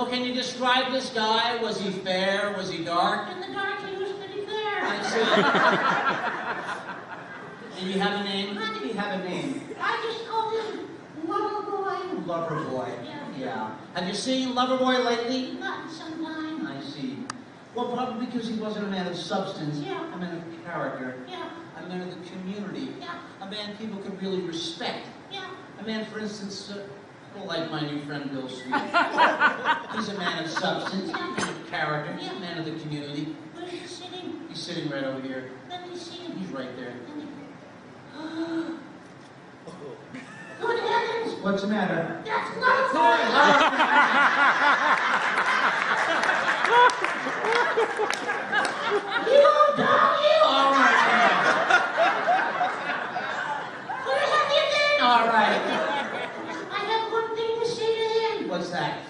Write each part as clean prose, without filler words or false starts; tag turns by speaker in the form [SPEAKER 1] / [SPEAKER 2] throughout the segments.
[SPEAKER 1] Well, can you describe this guy? Was he fair? Was he dark?
[SPEAKER 2] In the dark, he was pretty fair.
[SPEAKER 1] I see. And you have a name? How do you have a name?
[SPEAKER 2] I just called him Loverboy.
[SPEAKER 1] Loverboy.
[SPEAKER 2] Yeah.
[SPEAKER 1] Have you seen Loverboy lately?
[SPEAKER 2] Not in some time.
[SPEAKER 1] I see. Well, probably because he wasn't a man of substance.
[SPEAKER 2] Yeah.
[SPEAKER 1] A man of character.
[SPEAKER 2] Yeah.
[SPEAKER 1] A man of the community.
[SPEAKER 2] Yeah.
[SPEAKER 1] A man people could really respect.
[SPEAKER 2] Yeah.
[SPEAKER 1] A man, for instance, like my new friend Bill Sweet. He's a man of substance, a man of character,
[SPEAKER 2] Yeah.
[SPEAKER 1] a man of the community.
[SPEAKER 2] Where's he sitting?
[SPEAKER 1] He's sitting right over here.
[SPEAKER 2] Let me see him.
[SPEAKER 1] He's right there.
[SPEAKER 2] Good heavens!
[SPEAKER 1] What's the matter?
[SPEAKER 2] That's Loverboy! You don't know you!
[SPEAKER 1] All right.
[SPEAKER 2] Where have you been?
[SPEAKER 1] All right.
[SPEAKER 2] I have one thing to say to him.
[SPEAKER 1] What's that?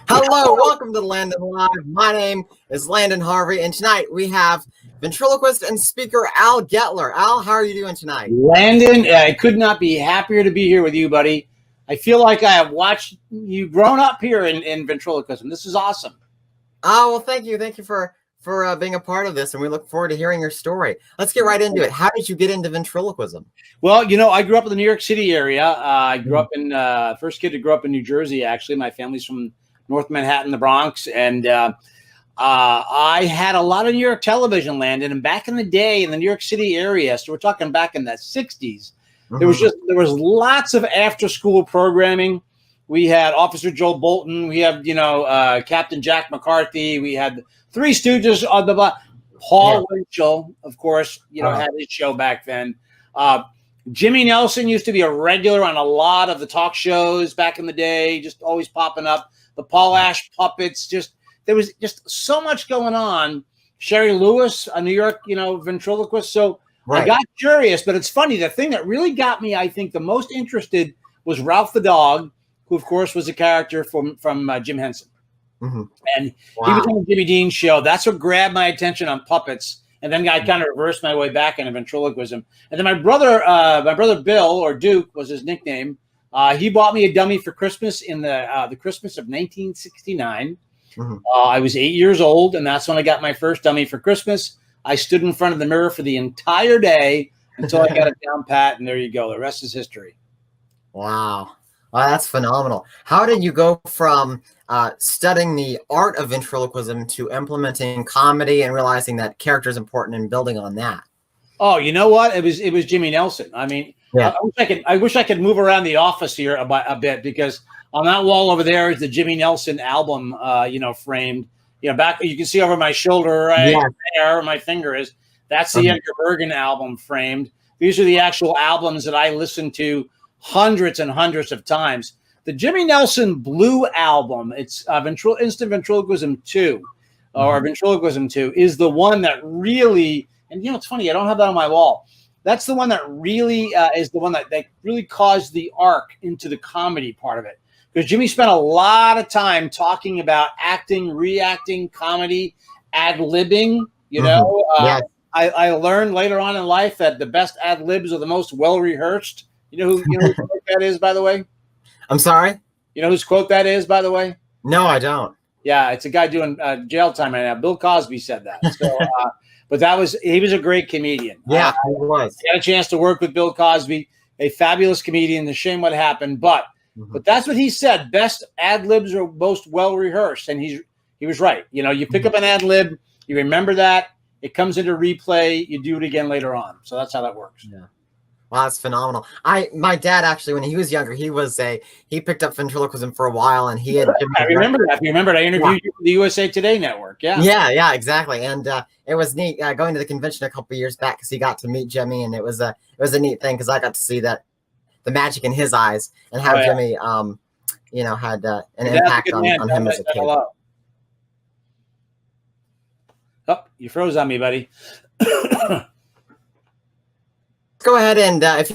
[SPEAKER 3] Hello, welcome to Landon Live. My name is Landon Harvey, and tonight we have ventriloquist and speaker Al Getler. Al, how are you doing tonight?
[SPEAKER 4] Landon, I could not be happier to be here with you, buddy. I feel like I have watched you grown up here in ventriloquism. This is awesome.
[SPEAKER 3] Oh, well, thank you. Thank you for being a part of this, and we look forward to hearing your story. Let's get right into it. How did you get into ventriloquism?
[SPEAKER 4] Well, you know, I grew up in the New York City area. I grew up in first kid to grow up in New Jersey, actually. My family's from North Manhattan, the Bronx, and I had a lot of New York television, Landon. And back in the day in the New York City area, so we're talking back in the 60s, there was lots of after-school programming. We had Officer Joe Bolton. We had, Captain Jack McCarthy. We had Three Stooges on the block. Paul Winchell, of course, had his show back then. Jimmy Nelson used to be a regular on a lot of the talk shows back in the day, just always popping up. The Paul Ash puppets, there was just so much going on. Sherry Lewis, a New York, ventriloquist. So I got curious, but it's funny. The thing that really got me, I think, the most interested was Ralph the dog, who, of course, was a character from Jim Henson. Mm-hmm. And he was on the Jimmy Dean show. That's what grabbed my attention on puppets. And then I kind of reversed my way back into ventriloquism. And then my brother Bill, or Duke was his nickname, he bought me a dummy for Christmas in the Christmas of 1969. Mm-hmm. I was 8 years old, and that's when I got my first dummy for Christmas. I stood in front of the mirror for the entire day until I got it down pat, and there you go. The rest is history.
[SPEAKER 3] Wow. Well, that's phenomenal. How did you go from studying the art of ventriloquism to implementing comedy and realizing that character is important and building on that?
[SPEAKER 4] Oh, you know what? It was Jimmy Nelson. I mean, I wish I could move around the office here a bit, because on that wall over there is the Jimmy Nelson album, framed. Back you can see over my shoulder right there where my finger is. That's the Edgar Bergen album framed. These are the actual albums that I listened to hundreds and hundreds of times. The Jimmy Nelson Blue album, it's Instant Ventriloquism 2, or Ventriloquism 2, is the one that really, and it's funny, I don't have that on my wall. That's the one that really is the one that really caused the arc into the comedy part of it. Because Jimmy spent a lot of time talking about acting, reacting, comedy, ad-libbing, I learned later on in life that the best ad-libs are the most well-rehearsed. You know whose quote that is, by the way?
[SPEAKER 3] I'm sorry?
[SPEAKER 4] You know whose quote that is, by the way?
[SPEAKER 3] No, I don't.
[SPEAKER 4] Yeah, it's a guy doing jail time right now. Bill Cosby said that. So, but he was a great comedian.
[SPEAKER 3] Yeah, he was.
[SPEAKER 4] I had a chance to work with Bill Cosby, a fabulous comedian. The shame what happened, but that's what he said. Best ad-libs are most well-rehearsed, and he was right. You pick up an ad-lib, you remember that, it comes into replay, you do it again later on. So that's how that works.
[SPEAKER 3] Yeah. Wow, that's phenomenal. My dad, actually, when he was younger, he picked up ventriloquism for a while, and he had.
[SPEAKER 4] I remember that. You remember I interviewed you for the USA Today network. Yeah.
[SPEAKER 3] Yeah, exactly. And it was neat going to the convention a couple of years back, because he got to meet Jimmy, and it was a neat thing, because I got to see that the magic in his eyes and how Jimmy had an impact on him as a kid.
[SPEAKER 4] Oh, you froze on me, buddy.
[SPEAKER 3] Go ahead and if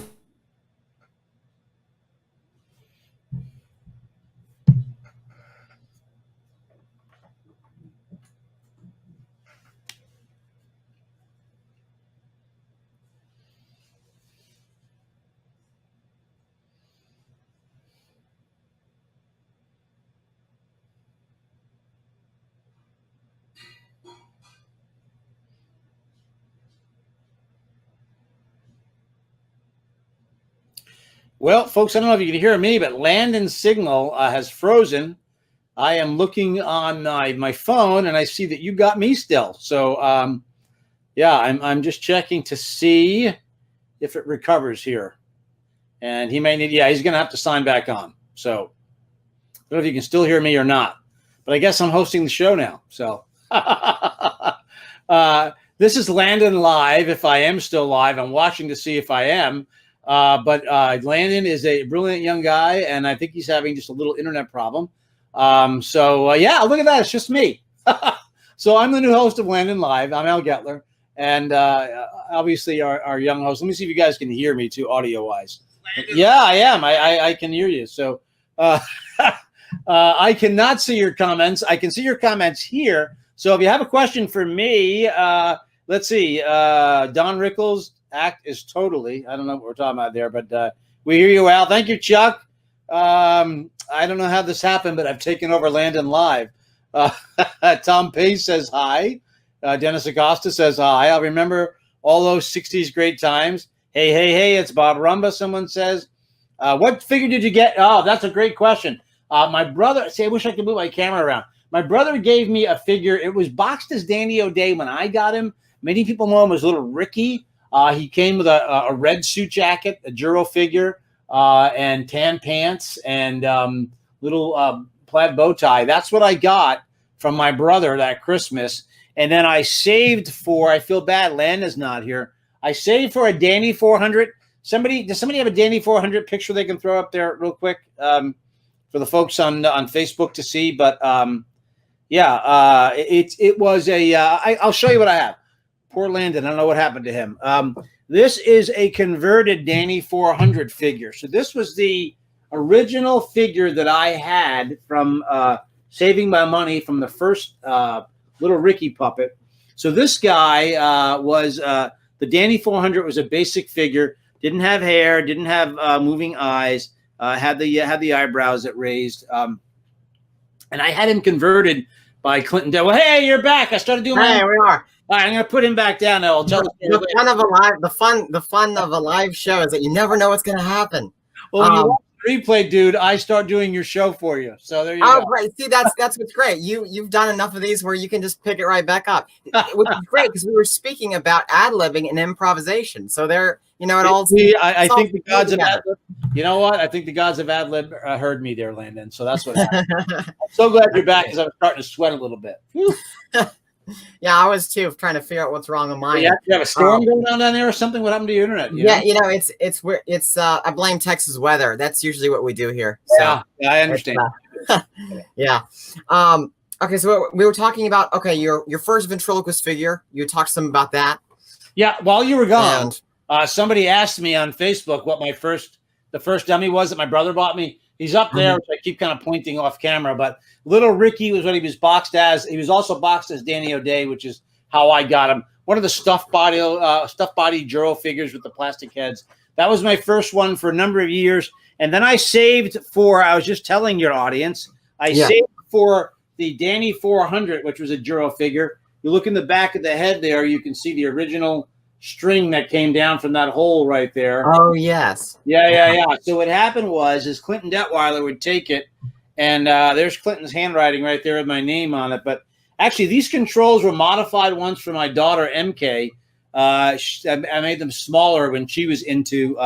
[SPEAKER 4] Well, folks, I don't know if you can hear me, but Landon's signal has frozen. I am looking on my phone, and I see that you got me still. So, yeah, I'm just checking to see if it recovers here. And he may need, yeah, he's going to have to sign back on. So, I don't know if you can still hear me or not. But I guess I'm hosting the show now. So, this is Landon Live. If I am still live, I'm watching to see if I am. But Landon is a brilliant young guy, and I think he's having just a little internet problem. So yeah, look at that. It's just me. So I'm the new host of Landon Live. I'm Al Getler, and obviously our young host. Let me see if you guys can hear me too, audio wise. Yeah, I am. I can hear you. So I cannot see your comments. I can see your comments here. So if you have a question for me, let's see. Don Rickles. Act is totally, I don't know what we're talking about there, but we hear you, Al. Thank you, Chuck. I don't know how this happened, but I've taken over Landon Live. Tom Pace says hi. Dennis Acosta says hi. I'll remember all those 60s great times. Hey, it's Bob Rumba, someone says. What figure did you get? Oh, that's a great question. My brother, I wish I could move my camera around. My brother gave me a figure. It was boxed as Danny O'Day when I got him. Many people know him as Little Ricky. He came with a red suit jacket, a Juro figure, and tan pants and little plaid bow tie. That's what I got from my brother that Christmas. And then I saved for, I feel bad, Landon's not here. I saved for a Danny 400. Does somebody have a Danny 400 picture they can throw up there real quick for the folks on Facebook to see? But yeah, it was a, I'll show you what I have. Poor Landon. I don't know what happened to him. This is a converted Danny 400 figure. So this was the original figure that I had from saving my money from the first Little Ricky puppet. So this guy was the Danny 400 was a basic figure. Didn't have hair. Didn't have moving eyes. Had the eyebrows that raised. And I had him converted by Clinton Well, hey, you're back. I started doing
[SPEAKER 3] Hey, we are.
[SPEAKER 4] All right, I'm going to put him back down now. I'll tell
[SPEAKER 3] The fun of a live show is that you never know what's going to happen.
[SPEAKER 4] Well, when you watch the replay, dude, I start doing your show for you. So there you go.
[SPEAKER 3] Oh, great. See, that's what's great. You've done enough of these where you can just pick it right back up, which is great because we were speaking about ad-libbing and improvisation. So there, it all.
[SPEAKER 4] See, I think the gods of ad-lib, you know what? I think the gods of ad-lib heard me there, Landon. So that's what happened. I'm so glad you're back because I was starting to sweat a little bit.
[SPEAKER 3] Yeah, I was too, trying to figure out what's wrong on mine.
[SPEAKER 4] You have a storm going on down there or something? What happened to your internet?
[SPEAKER 3] It's I blame Texas weather. That's usually what we do here. So
[SPEAKER 4] yeah, I understand.
[SPEAKER 3] Yeah. Okay, so we were talking about your first ventriloquist figure. You talked some about that.
[SPEAKER 4] Yeah, while you were gone, somebody asked me on Facebook what the first dummy was that my brother bought me. He's up there, which I keep kind of pointing off camera, but Little Ricky was what he was boxed as. He was also boxed as Danny O'Day, which is how I got him. One of the stuffed body Juro figures with the plastic heads. That was my first one for a number of years. And then I saved for, I was just telling your audience, saved for the Danny 400, which was a Juro figure. You look in the back of the head there, you can see the original string that came down from that hole right there.
[SPEAKER 3] Oh, yes.
[SPEAKER 4] Yeah. So what happened was Clinton Detweiler would take it, and there's Clinton's handwriting right there with my name on it. But actually, these controls were modified once for my daughter, MK. I made them smaller when she was into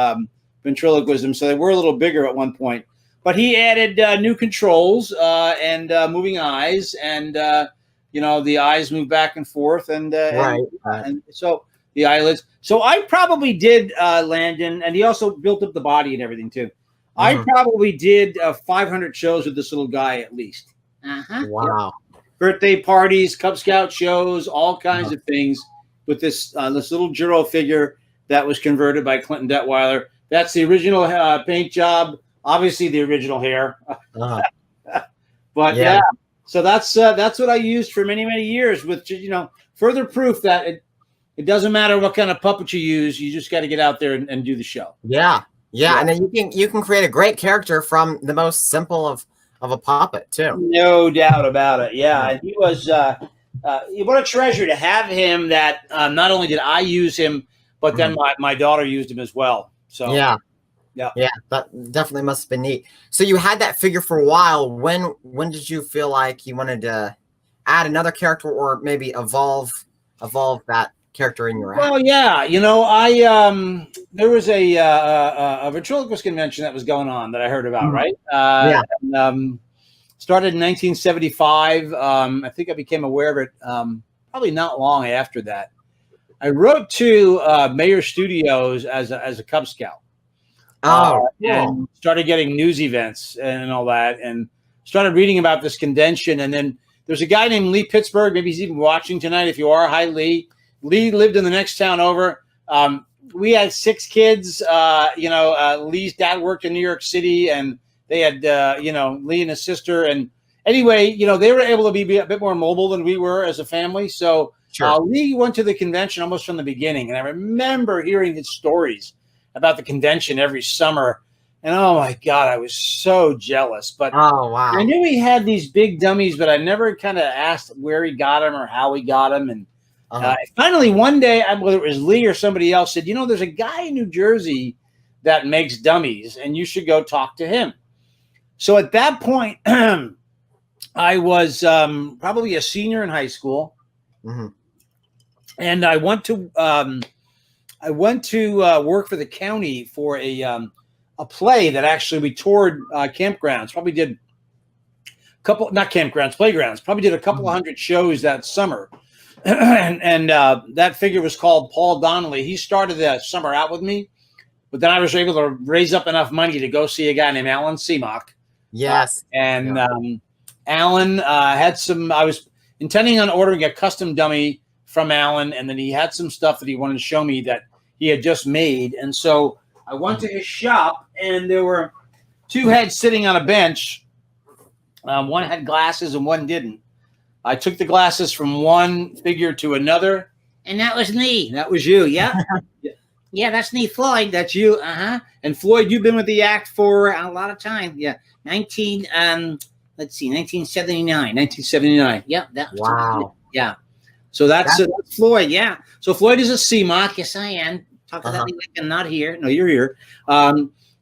[SPEAKER 4] ventriloquism, so they were a little bigger at one point. But he added new controls and moving eyes, and the eyes move back and forth, and so the eyelids. So I probably did Landon, and he also built up the body and everything too. I probably did 500 shows with this little guy at least.
[SPEAKER 3] Wow.
[SPEAKER 4] Yeah. Birthday parties, Cub Scout shows, all kinds of things with this little Juro figure that was converted by Clinton Detweiler. That's the original paint job. Obviously, the original hair. But yeah, so that's what I used for many, many years. With further proof that it doesn't matter what kind of puppet you use. You just got to get out there and do the show.
[SPEAKER 3] Yeah, and then you can create a great character from the most simple of a puppet too.
[SPEAKER 4] No doubt about it. Yeah, and he was what a treasure to have him. That not only did I use him, but then my daughter used him as well. So
[SPEAKER 3] yeah.
[SPEAKER 4] Yeah.
[SPEAKER 3] Yeah, that definitely must have been neat. So you had that figure for a while. When did you feel like you wanted to add another character or maybe evolve that character in your act?
[SPEAKER 4] Well, yeah, I there was a ventriloquist convention that was going on that I heard about, right?
[SPEAKER 3] Yeah.
[SPEAKER 4] And, started in 1975. I think I became aware of it probably not long after that. I wrote to Mayor Studios as a Cub Scout.
[SPEAKER 3] Oh, cool.
[SPEAKER 4] And started getting news events and all that, and started reading about this convention. And then there's a guy named Lee Pittsburgh. Maybe he's even watching tonight. If you are, hi, Lee. Lee lived in the next town over. We had 6 kids. Lee's dad worked in New York City, and they had, Lee and his sister. And anyway, they were able to be a bit more mobile than we were as a family. So
[SPEAKER 3] Sure.
[SPEAKER 4] Lee went to the convention almost from the beginning. And I remember hearing his stories about the convention every summer. And oh my God, I was so jealous. But
[SPEAKER 3] Oh, wow.
[SPEAKER 4] I knew he had these big dummies, but I never kind of asked where he got them or how he got them. And finally, one day, whether it was Lee or somebody else, said, there's a guy in New Jersey that makes dummies, and you should go talk to him. So at that point, I was probably a senior in high school, and I went to work for the county for a play that actually we toured campgrounds. Probably did playgrounds. Probably did a couple of hundred shows that summer. and that figure was called Paul Donnelly. He started that summer out with me, but then I was able to raise up enough money to go see a guy named Alan Seamock.
[SPEAKER 3] Yes.
[SPEAKER 4] Alan had some, I was intending on ordering a custom dummy from Alan, and then he had some stuff that he wanted to show me that he had just made. And so I went to his shop, and there were 2 heads sitting on a bench. One had glasses and one didn't. I took the glasses from one figure to another.
[SPEAKER 1] And that was me.
[SPEAKER 4] That was you, yeah?
[SPEAKER 1] Yeah, that's me, Floyd.
[SPEAKER 4] That's you, uh-huh. And Floyd, you've been with the act for
[SPEAKER 1] A lot of time. Yeah. 1979. Yeah. That was
[SPEAKER 3] Wow.
[SPEAKER 4] Yeah. So that's Floyd, yeah. So Floyd is a CMOC.
[SPEAKER 1] Yes, I am. Talk to that like I'm not here.
[SPEAKER 4] No, you're here.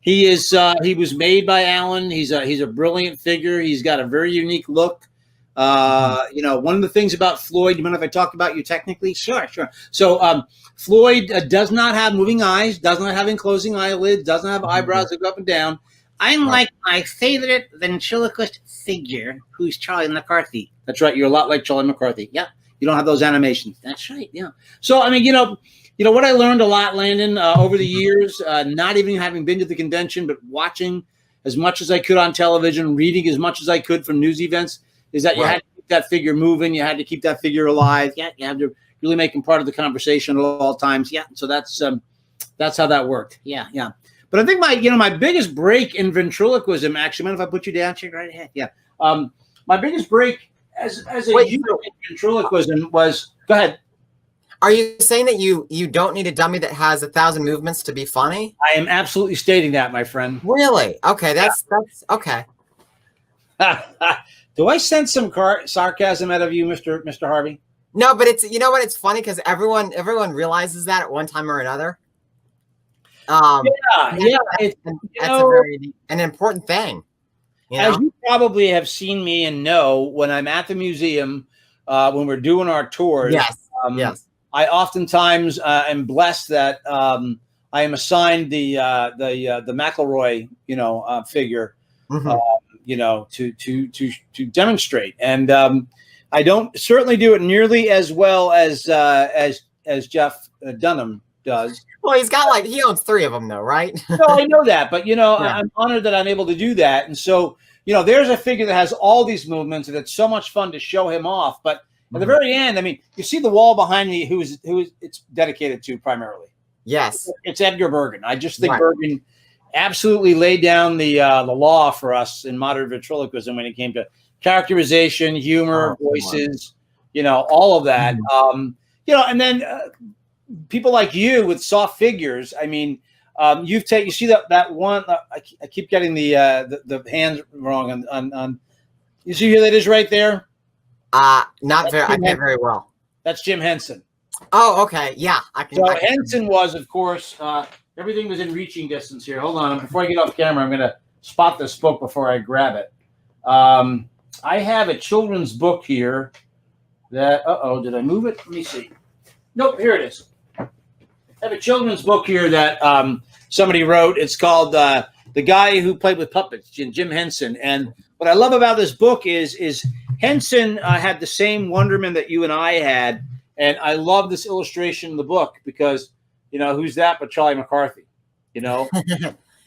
[SPEAKER 4] He was made by Alan. He's a brilliant figure. He's got a very unique look. One of the things about Floyd, you mind if I talk about you technically?
[SPEAKER 1] Sure.
[SPEAKER 4] So Floyd does not have moving eyes, does not have enclosing eyelids, doesn't have eyebrows that go up and down.
[SPEAKER 1] I'm like my favorite ventriloquist figure, who's Charlie McCarthy.
[SPEAKER 4] That's right. You're a lot like Charlie McCarthy.
[SPEAKER 1] Yeah.
[SPEAKER 4] You don't have those animations.
[SPEAKER 1] That's right. Yeah.
[SPEAKER 4] So, I mean, what I learned a lot, Landon, over the years, not even having been to the convention, but watching as much as I could on television, reading as much as I could from news events, is that you had to keep that figure moving. You had to keep that figure alive.
[SPEAKER 1] Yeah.
[SPEAKER 4] You had to really make him part of the conversation at all times. Yeah. So that's how that worked.
[SPEAKER 1] Yeah.
[SPEAKER 4] Yeah. But I think my biggest break in ventriloquism, actually, mind if I put you down?
[SPEAKER 1] Check right ahead.
[SPEAKER 4] Yeah. My biggest break as a youth in ventriloquism was, go ahead.
[SPEAKER 3] Are you saying that you don't need a dummy that has 1,000 movements to be funny?
[SPEAKER 4] I am absolutely stating that, my friend.
[SPEAKER 3] Really? Okay, that's okay.
[SPEAKER 4] Do I sense some sarcasm out of you, Mr. Harvey?
[SPEAKER 3] No, but it's it's funny because everyone realizes that at one time or another. It's a very an important thing.
[SPEAKER 4] As you probably have seen me and know, when I'm at the museum, when we're doing our tours,
[SPEAKER 3] yes.
[SPEAKER 4] I oftentimes am blessed that I am assigned the McElroy, figure, to demonstrate, and I don't certainly do it nearly as well as Jeff Dunham does.
[SPEAKER 3] Well, he owns 3 of them though, right?
[SPEAKER 4] No, I know that, but I'm honored that I'm able to do that, and so there's a figure that has all these movements, and it's so much fun to show him off, but. At the very end, I mean, you see the wall behind me, who is it's dedicated to primarily.
[SPEAKER 3] Yes,
[SPEAKER 4] it's Edgar Bergen. I just think Bergen absolutely laid down the law for us in modern ventriloquism when it came to characterization, humor, voices, all of that. And then people like you with soft figures. I mean, you see that one. I keep getting the hands wrong on. You see who that is right there? I can't very well. That's Jim Henson.
[SPEAKER 3] Oh, okay. Yeah.
[SPEAKER 4] Henson was, of course, everything was in reaching distance here. Hold on. Before I get off camera, I'm going to spot this book before I grab it. I have a children's book here that, did I move it? Let me see. Nope, here it is. I have a children's book here that somebody wrote. It's called The Guy Who Played with Puppets, Jim Henson. And what I love about this book is Henson had the same wonderment that you and I had. And I love this illustration in the book because, who's that but Charlie McCarthy,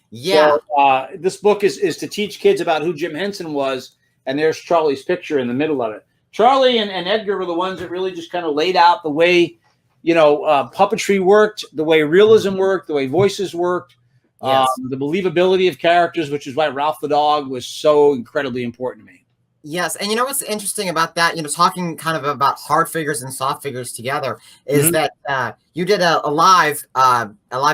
[SPEAKER 4] Yeah. So, this book is to teach kids about who Jim Henson was. And there's Charlie's picture in the middle of it. Charlie and Edgar were the ones that really just kind of laid out the way, puppetry worked, the way realism worked, the way voices worked,
[SPEAKER 3] Yes.
[SPEAKER 4] the believability of characters, which is why Ralph the dog was so incredibly important to me.
[SPEAKER 3] Yes, and what's interesting about that, talking kind of about hard figures and soft figures together, is that you did a live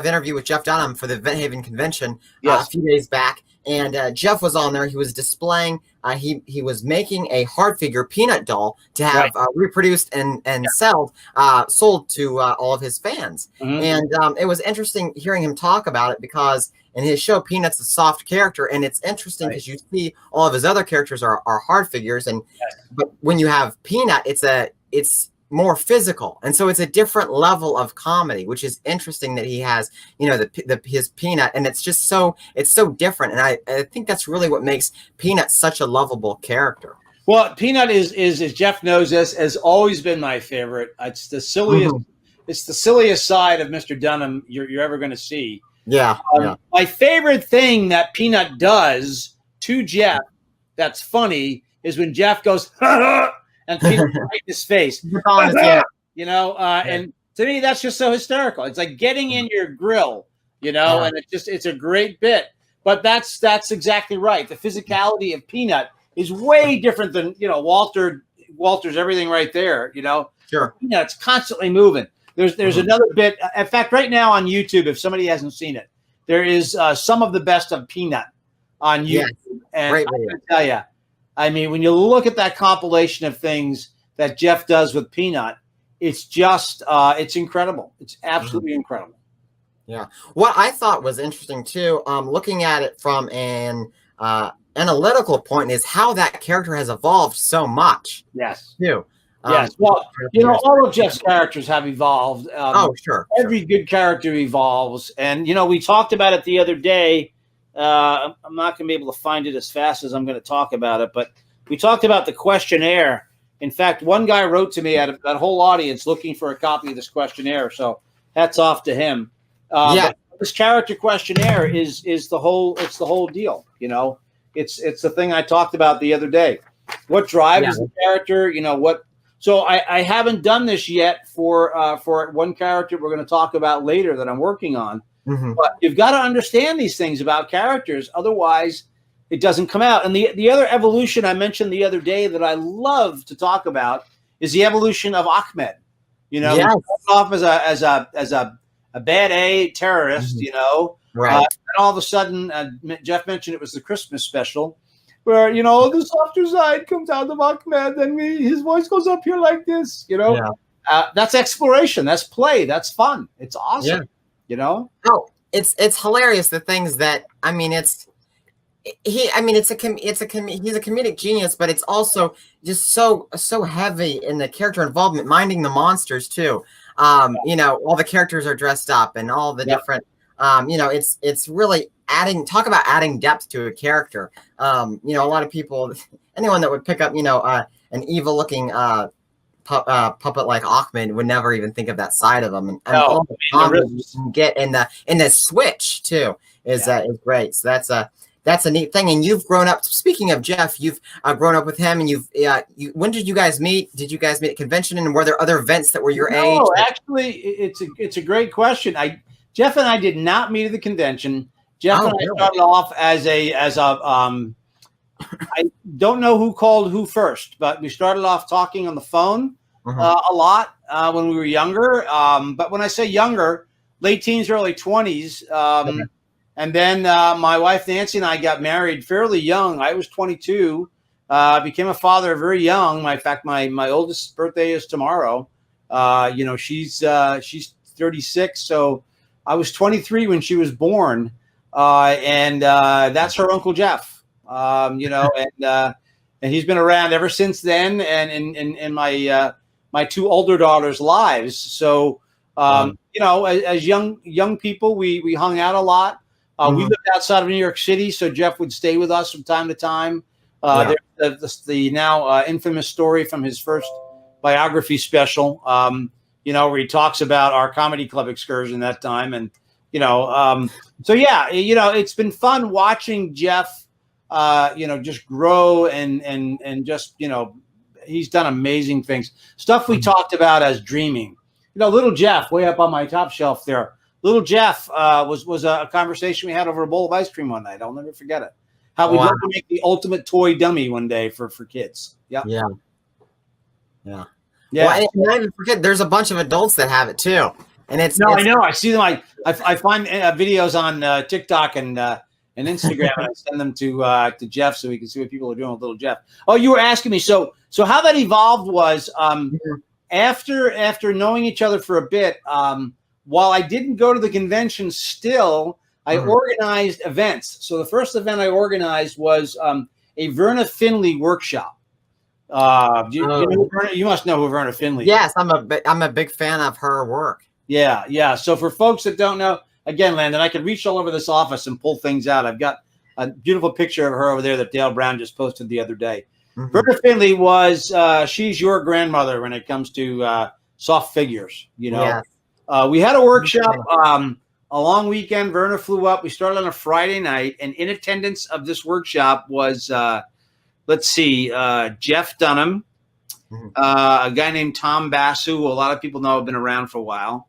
[SPEAKER 3] interview with Jeff Dunham for the Vent Haven convention a few days back, and Jeff was on there. He was displaying. He was making a hard figure Peanut doll to have reproduced and sold to all of his fans. And it was interesting hearing him talk about it because in his show, Peanut's a soft character, and it's interesting because you see all of his other characters are hard figures, but when you have Peanut, it's more physical, and so it's a different level of comedy, which is interesting that he has his Peanut, and it's so different, and I think that's really what makes Peanut such a lovable character.
[SPEAKER 4] Well, Peanut is as Jeff knows this, has always been my favorite. It's the silliest. It's the silliest side of Mr. Dunham you're ever going to see.
[SPEAKER 3] Yeah,
[SPEAKER 4] My favorite thing that Peanut does to Jeff that's funny is when Jeff goes and Peanut right in his face. And to me that's just so hysterical. It's like getting in your grill, and it's a great bit. But that's exactly right. The physicality of Peanut is way different than Walter's everything right there.
[SPEAKER 3] Sure.
[SPEAKER 4] Peanut's constantly moving. There's another bit. In fact, right now on YouTube, if somebody hasn't seen it, there is some of the best of Peanut on YouTube. And
[SPEAKER 3] great
[SPEAKER 4] I can tell you, I mean, when you look at that compilation of things that Jeff does with Peanut, it's just it's incredible. It's absolutely incredible.
[SPEAKER 3] Yeah. What I thought was interesting too, looking at it from an analytical point, is how that character has evolved so much.
[SPEAKER 4] Yes.
[SPEAKER 3] Too.
[SPEAKER 4] Yes. Well, all of Jeff's characters have evolved.
[SPEAKER 3] Sure.
[SPEAKER 4] Every good character evolves. And, we talked about it the other day. I'm not going to be able to find it as fast as I'm going to talk about it, but we talked about the questionnaire. In fact, one guy wrote to me out of that whole audience looking for a copy of this questionnaire. So hats off to him. But this character questionnaire is the whole deal. It's the thing I talked about the other day. What drives the character, So I haven't done this yet for one character we're going to talk about later that I'm working on. But you've got to understand these things about characters. Otherwise, it doesn't come out. And the other evolution I mentioned the other day that I love to talk about is the evolution of Ahmed. He started off as a bad A terrorist,
[SPEAKER 3] Right.
[SPEAKER 4] And all of a sudden, Jeff mentioned it was the Christmas special, where the softer side comes out of Ahmed, and his voice goes up here like this. That's exploration, that's play, that's fun. It's awesome.
[SPEAKER 3] Oh, it's hilarious. The things that he's a comedic genius, but it's also just so heavy in the character involvement, minding the monsters too. All the characters are dressed up and all the different. It's really talk about adding depth to a character. A lot of people, anyone that would pick up, an evil looking puppet like Ahmed would never even think of that side of him. And all the comedy you can get in the switch too is great. So that's a neat thing. And you've grown up. Speaking of Jeff, you've grown up with him, and when did you guys meet? Did you guys meet at convention? And were there other events that were your age?
[SPEAKER 4] No, actually, it's a great question. Jeff and I did not meet at the convention. Jeff and I started off as I don't know who called who first, but we started off talking on the phone a lot when we were younger. But when I say younger, late teens, early 20s. And then my wife, Nancy, and I got married fairly young. I was 22, became a father very young. In fact, my oldest birthday is tomorrow. She's 36. So I was 23 when she was born, and that's her Uncle Jeff. You know, and he's been around ever since then, and in my my two older daughters' lives. So, you know, as young people, we hung out a lot. We lived outside of New York City, so Jeff would stay with us from time to time. There's the now infamous story from his first biography special, you know, where he talks about our comedy club excursion that time. And, you know, so yeah, you know, it's been fun watching Jeff, you know, just grow and just, you know, he's done amazing things. Stuff we talked about as dreaming. You know, little Jeff, way up on my top shelf there. Little Jeff was a conversation we had over a bowl of ice cream one night. I'll never forget it. How we'd love to make the ultimate toy dummy one day for kids. Yep. Yeah.
[SPEAKER 3] Yeah.
[SPEAKER 4] Yeah.
[SPEAKER 3] Well, and I didn't forget, there's a bunch of adults that have it too. And it's
[SPEAKER 4] I know. I see them. I find videos on TikTok and Instagram, and I send them to Jeff so we can see what people are doing with little Jeff. Oh, you were asking me. So how that evolved was after knowing each other for a bit. While I didn't go to the convention, still I organized events. So the first event I organized was a Verna Finley workshop. You know Verna? You must know who Verna Finley is.
[SPEAKER 3] Yes, I'm a big fan of her work.
[SPEAKER 4] Yeah. So for folks that don't know, again, Landon, I could reach all over this office and pull things out. I've got a beautiful picture of her over there that Dale Brown just posted the other day. Verna Finley was she's your grandmother when it comes to soft figures. You know.
[SPEAKER 3] Yes.
[SPEAKER 4] We had a workshop, a long weekend. Verna flew up. We started on a Friday night, and in attendance of this workshop was, let's see, Jeff Dunham, a guy named Tom Basu, who a lot of people know have been around for a while,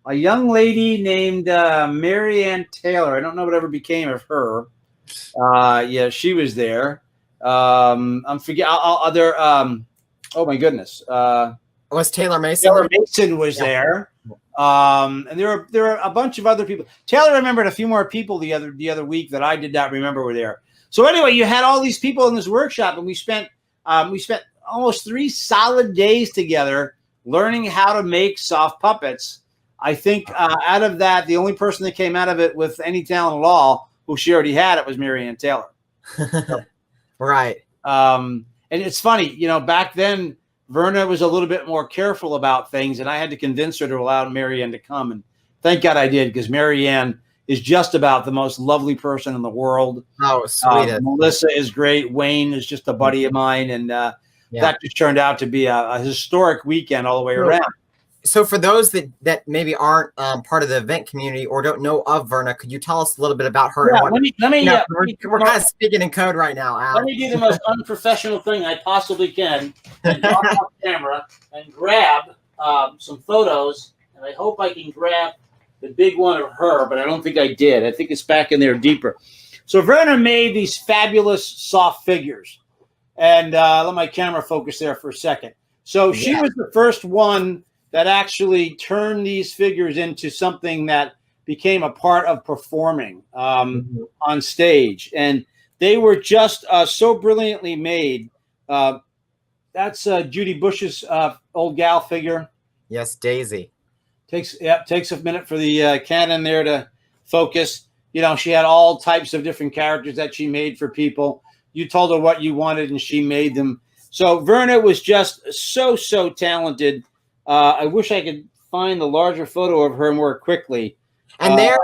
[SPEAKER 4] a young lady named Mary Ann Taylor. I don't know whatever became of her. Yeah, she was there. I'm forgetting. Oh my goodness.
[SPEAKER 3] Was Taylor Mason?
[SPEAKER 4] Taylor Mason was there. And there were a bunch of other people. Taylor remembered a few more people the other week that I did not remember were there. So anyway, you had all these people in this workshop, and we spent almost 3 solid days together learning how to make soft puppets. I think out of that, the only person that came out of it with any talent at all, who she already had it, was Mary Ann Taylor.
[SPEAKER 3] Right.
[SPEAKER 4] And it's funny, you know, back then, Verna was a little bit more careful about things, and I had to convince her to allow Mary Ann to come. And thank God I did, because Mary Ann is just about the most lovely person in the world.
[SPEAKER 3] Oh, sweet.
[SPEAKER 4] Melissa is great. Wayne is just a buddy of mine. And that just turned out to be a historic weekend all the way around.
[SPEAKER 3] So for those that maybe aren't part of the event community or don't know of Verna, could you tell us a little bit about her?
[SPEAKER 4] Yeah,
[SPEAKER 3] we're kind of speaking in code right now, Al.
[SPEAKER 1] Let me do the most unprofessional thing I possibly can, and drop off camera and grab some photos, and I hope I can grab the big one of her, but I don't think I did. I think it's back in there deeper. So Verna made these fabulous soft figures, and let my camera focus there for a second. So she was the first one that actually turned these figures into something that became a part of performing on stage. And they were just so brilliantly made. That's Judy Bush's old gal figure.
[SPEAKER 3] Yes, Daisy.
[SPEAKER 4] Takes a minute for the Canon there to focus. You know, she had all types of different characters that she made for people. You told her what you wanted, and she made them. So Verna was just so talented. I wish I could find the larger photo of her more quickly.
[SPEAKER 3] And there,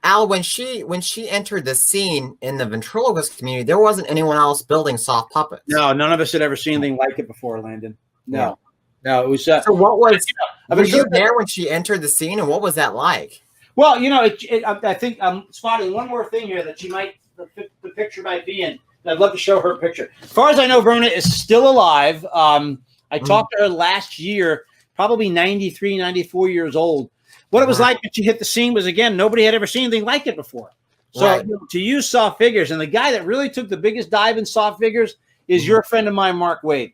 [SPEAKER 3] Al, when she entered the scene in the ventriloquist community, there wasn't anyone else building soft puppets.
[SPEAKER 4] No, none of us had ever seen anything like it before, Landon. No, it was.
[SPEAKER 3] So what was? Were you there when she entered the scene, and what was that like?
[SPEAKER 4] Well, you know, I think I'm spotting one more thing here that she might the picture might be in. I'd love to show her picture. As far as I know, Verna is still alive. I talked to her last year. Probably 93, 94 years old. What it was like when she hit the scene was, again, nobody had ever seen anything like it before. So to use soft figures, and the guy that really took the biggest dive in soft figures is your friend of mine, Mark Wade.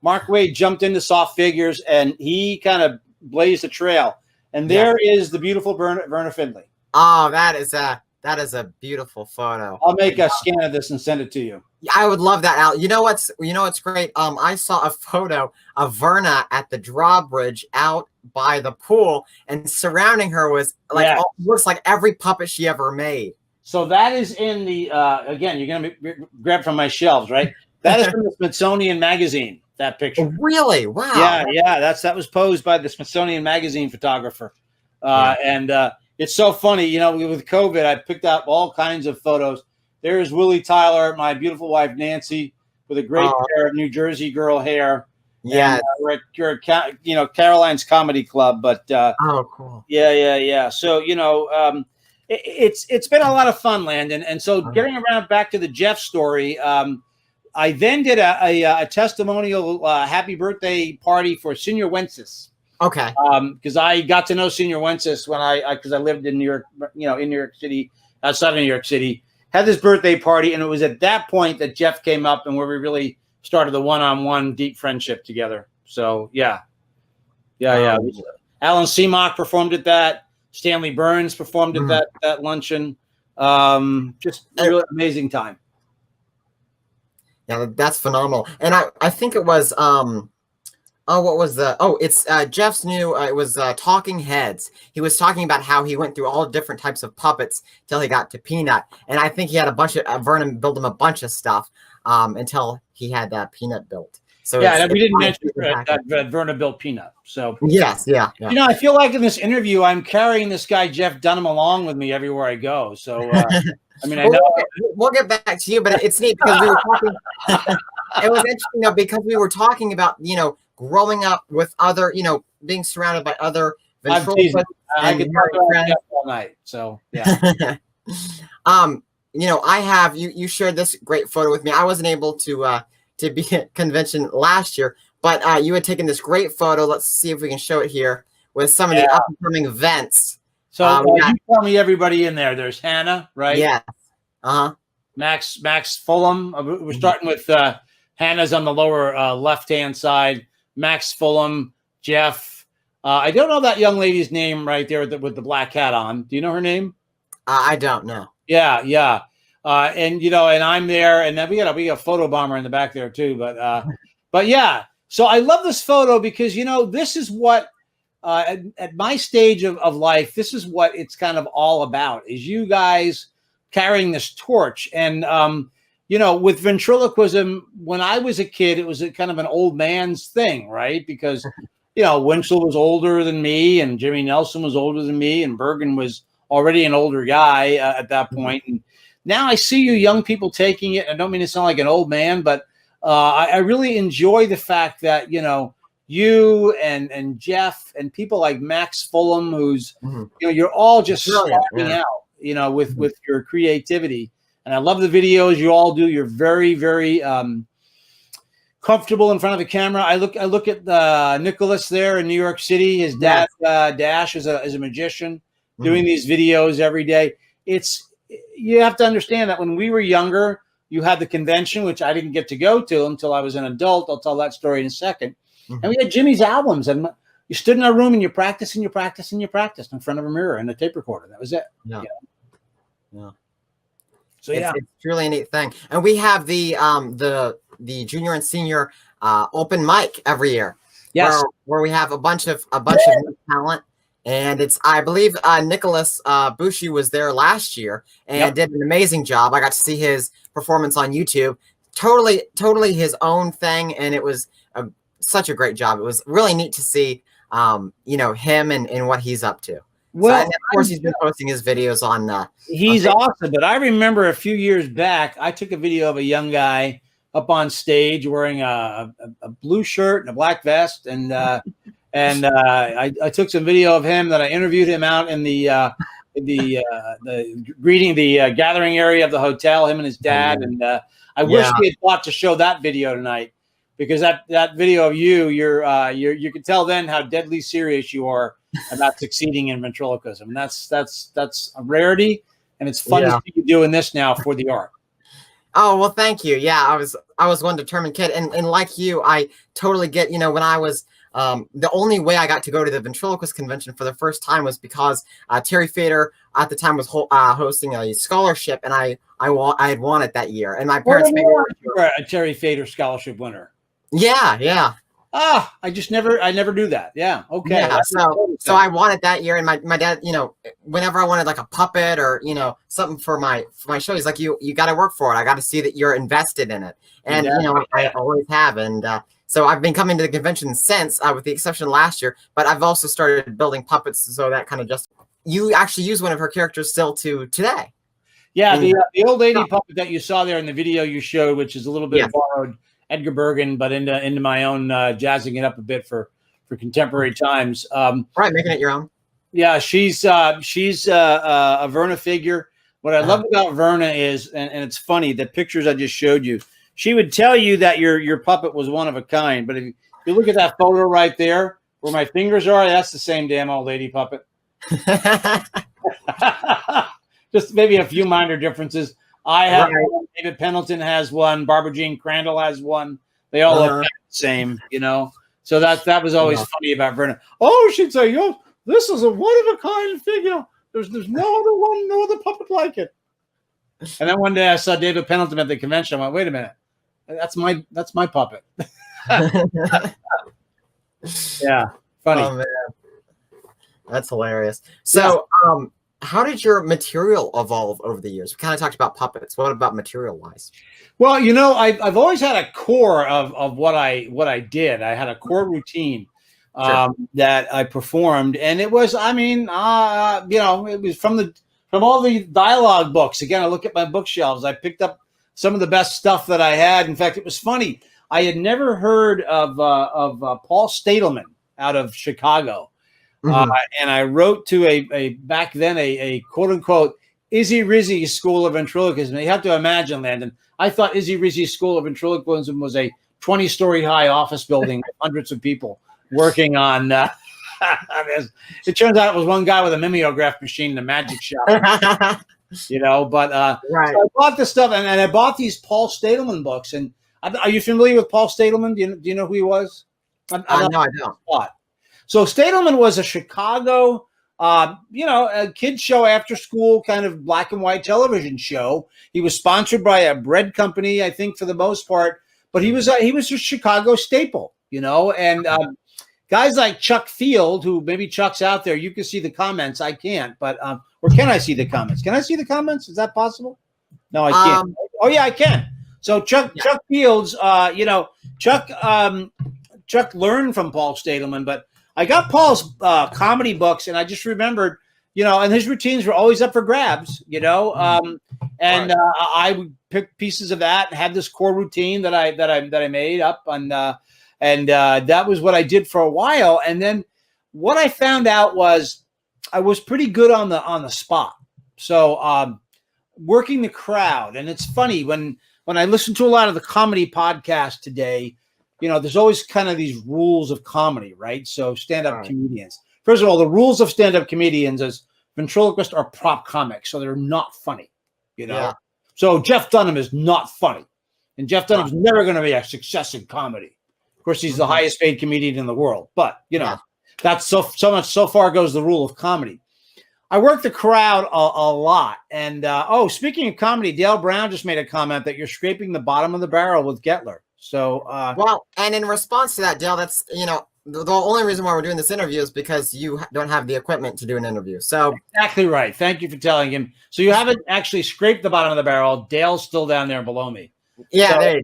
[SPEAKER 4] Mark Wade jumped into soft figures, and he kind of blazed a trail. And there is the beautiful Verna Finley.
[SPEAKER 3] Oh, that is a beautiful photo.
[SPEAKER 4] I'll make a scan of this and send it to you.
[SPEAKER 3] I would love that, Al. You know what's great? I saw a photo of Verna at the drawbridge out by the pool, and surrounding her was like looks like every puppet she ever made.
[SPEAKER 4] So that is in the again. You're gonna grab from my shelves, right? That is from the Smithsonian Magazine. That picture.
[SPEAKER 3] Really? Wow.
[SPEAKER 4] Yeah. That was posed by the Smithsonian Magazine photographer, and it's so funny. You know, with COVID, I picked out all kinds of photos. There's Willie Tyler, my beautiful wife Nancy, with a great pair of New Jersey girl hair.
[SPEAKER 3] Yeah,
[SPEAKER 4] we're at Caroline's Comedy Club, but
[SPEAKER 3] cool.
[SPEAKER 4] Yeah. So it's been a lot of fun, Landon, and so getting around back to the Jeff story. I then did a testimonial happy birthday party for Senior Wences.
[SPEAKER 3] Okay.
[SPEAKER 4] Because I got to know Senior Wences when because I lived in New York, in New York City, outside of New York City. Had this birthday party, and it was at that point that Jeff came up and where we really started the one-on-one deep friendship together. So yeah. Alan Seamock performed at that. Stanley Burns performed at that luncheon. Just a really amazing time.
[SPEAKER 3] Yeah, that's phenomenal. And I think it was it's Jeff's new it was Talking Heads. He was talking about how he went through all different types of puppets till he got to Peanut. And I think he had a bunch of Vernon built him a bunch of stuff until he had that Peanut built. So
[SPEAKER 4] we didn't mention that Verna built Peanut. So
[SPEAKER 3] yes.
[SPEAKER 4] I feel like in this interview I'm carrying this guy Jeff Dunham along with me everywhere I go. So I mean, I know
[SPEAKER 3] we'll get back to you, but it's neat because we were talking. It was interesting because we were talking about growing up with other being surrounded by other ventriloquists.
[SPEAKER 4] I could talk about Jeff all night. So yeah.
[SPEAKER 3] I have you shared this great photo with me. I wasn't able to be at convention last year, but you had taken this great photo. Let's see if we can show it here with some of the up and coming events.
[SPEAKER 4] So you tell me everybody in there. There's Hannah, right?
[SPEAKER 3] Yeah.
[SPEAKER 4] Max Fulham. We're starting with Hannah's on the lower left-hand side. Max Fulham, Jeff. I don't know that young lady's name right there with the black hat on. Do you know her name?
[SPEAKER 3] I don't know.
[SPEAKER 4] Yeah. And I'm there, and then we got a photo bomber in the back there too. But yeah. So I love this photo because this is what at my stage of life, this is what it's kind of all about, is you guys carrying this torch. And, with ventriloquism, when I was a kid, it was a kind of an old man's thing, right? Because, Winchell was older than me, and Jimmy Nelson was older than me, and Bergen was already an older guy at that point. And now I see you young people taking it. I don't mean to sound like an old man, but I really enjoy the fact that, you and Jeff and people like Max Fulham, who's, you're all just starting out, with your creativity. And I love the videos you all do. You're very, very comfortable in front of the camera. I look at Nicholas there in New York City. His dad, Dash, is a magician doing these videos every day. You have to understand that when we were younger, you had the convention, which I didn't get to go to until I was an adult. I'll tell that story in a second. And we had Jimmy's albums, and you stood in a room and you practiced in front of a mirror and a tape recorder. That was it.
[SPEAKER 3] Yeah.
[SPEAKER 4] So
[SPEAKER 3] it's truly a neat thing. And we have the junior and senior open mic every year.
[SPEAKER 4] Yes.
[SPEAKER 3] Where we have a bunch of new talent. And I believe Nicholas Bushi was there last year and did an amazing job. I got to see his performance on YouTube. Totally his own thing, and it was such a great job. It was really neat to see, him and what he's up to.
[SPEAKER 4] Well,
[SPEAKER 3] and of course, he's been posting his videos on.
[SPEAKER 4] He's awesome, but I remember a few years back, I took a video of a young guy up on stage wearing a blue shirt and a black vest, and I took some video of him that I interviewed him out in the gathering area of the hotel, him and his dad, and I wish we had thought to show that video tonight, because that video of you could tell then how deadly serious you are about succeeding in ventriloquism. And that's a rarity, and it's fun to see you doing this now for the art.
[SPEAKER 3] Oh, well, thank you. Yeah, I was one determined kid, and like you, I totally get, when I was the only way I got to go to the ventriloquist convention for the first time was because Terry Fader at the time was hosting a scholarship, and I had won it that year, and my parents made
[SPEAKER 4] a Terry Fader scholarship winner.
[SPEAKER 3] Yeah.
[SPEAKER 4] I never do that. Yeah. Okay.
[SPEAKER 3] Yeah, so I won it that year, and my dad, whenever I wanted like a puppet or something for my show, he's like, you got to work for it. I got to see that you're invested in it, and I always have, and so I've been coming to the convention since, with the exception of last year. But I've also started building puppets, so that kind of just you actually use one of her characters still to today.
[SPEAKER 4] Yeah, the old lady puppet that you saw there in the video you showed, which is a little bit borrowed Edgar Bergen, but into my own jazzing it up a bit for contemporary times.
[SPEAKER 3] Right, making it your own.
[SPEAKER 4] Yeah, she's a Verna figure. What I love about Verna is, and it's funny, the pictures I just showed you, she would tell you that your puppet was one of a kind. But if you look at that photo right there, where my fingers are, that's the same damn old lady puppet. Just maybe a few minor differences. I have one, David Pendleton has one, Barbara Jean Crandall has one. They all look the same, So that was always funny about Verna. Oh, she'd say, "Yo, this is a one-of-a-kind figure. There's no other puppet like it." And then one day I saw David Pendleton at the convention. I went, "Wait a minute, that's my puppet." Yeah, funny.
[SPEAKER 3] Oh man, that's hilarious. So, how did your material evolve over the years? We kind of talked about puppets. What about material-wise?
[SPEAKER 4] Well, I've always had a core of what I did. I had a core routine that I performed, and it was, it was from all the dialogue books. Again, I look at my bookshelves. I picked up some of the best stuff that I had. In fact, it was funny. I had never heard of Paul Stadelman out of Chicago. And I wrote to a back then a quote unquote Izzy Rizzy School of Ventriloquism. You have to imagine, Landon. I thought Izzy Rizzy School of Ventriloquism was a 20-story high office building with hundreds of people working on this. It turns out it was one guy with a mimeograph machine in a magic shop. But so I bought this stuff, and I bought these Paul Stadelman books. And are you familiar with Paul Stadelman? Do you know who he was?
[SPEAKER 3] No, I don't.
[SPEAKER 4] So Stadelman was a Chicago, a kid show after school kind of black and white television show. He was sponsored by a bread company, I think, for the most part. But he was a Chicago staple, And guys like Chuck Field, who maybe Chuck's out there, you can see the comments. I can't, but or can I see the comments? Can I see the comments? Is that possible? No, I can't. Oh yeah, I can. So Chuck Fields, Chuck learned from Paul Stadelman, but I got Paul's comedy books, and I just remembered, and his routines were always up for grabs, I would pick pieces of that and have this core routine that I made up, and that was what I did for a while. And then what I found out was I was pretty good on the spot. So working the crowd, and it's funny when I listen to a lot of the comedy podcasts today. There's always kind of these rules of comedy, right? So stand-up comedians. First of all, the rules of stand-up comedians is ventriloquists are prop comics, so they're not funny, Yeah. So Jeff Dunham is not funny, and Jeff Dunham's never going to be a success in comedy. Of course, he's the highest paid comedian in the world, but that's so much. So far goes the rule of comedy. I work the crowd a lot, and speaking of comedy, Dale Brown just made a comment that you're scraping the bottom of the barrel with Getler. So,
[SPEAKER 3] and in response to that, Dale, that's, the only reason why we're doing this interview is because you don't have the equipment to do an interview. So
[SPEAKER 4] exactly right. Thank you for telling him. So you haven't actually scraped the bottom of the barrel. Dale's still down there below me.
[SPEAKER 3] Yeah,
[SPEAKER 4] so,
[SPEAKER 3] there you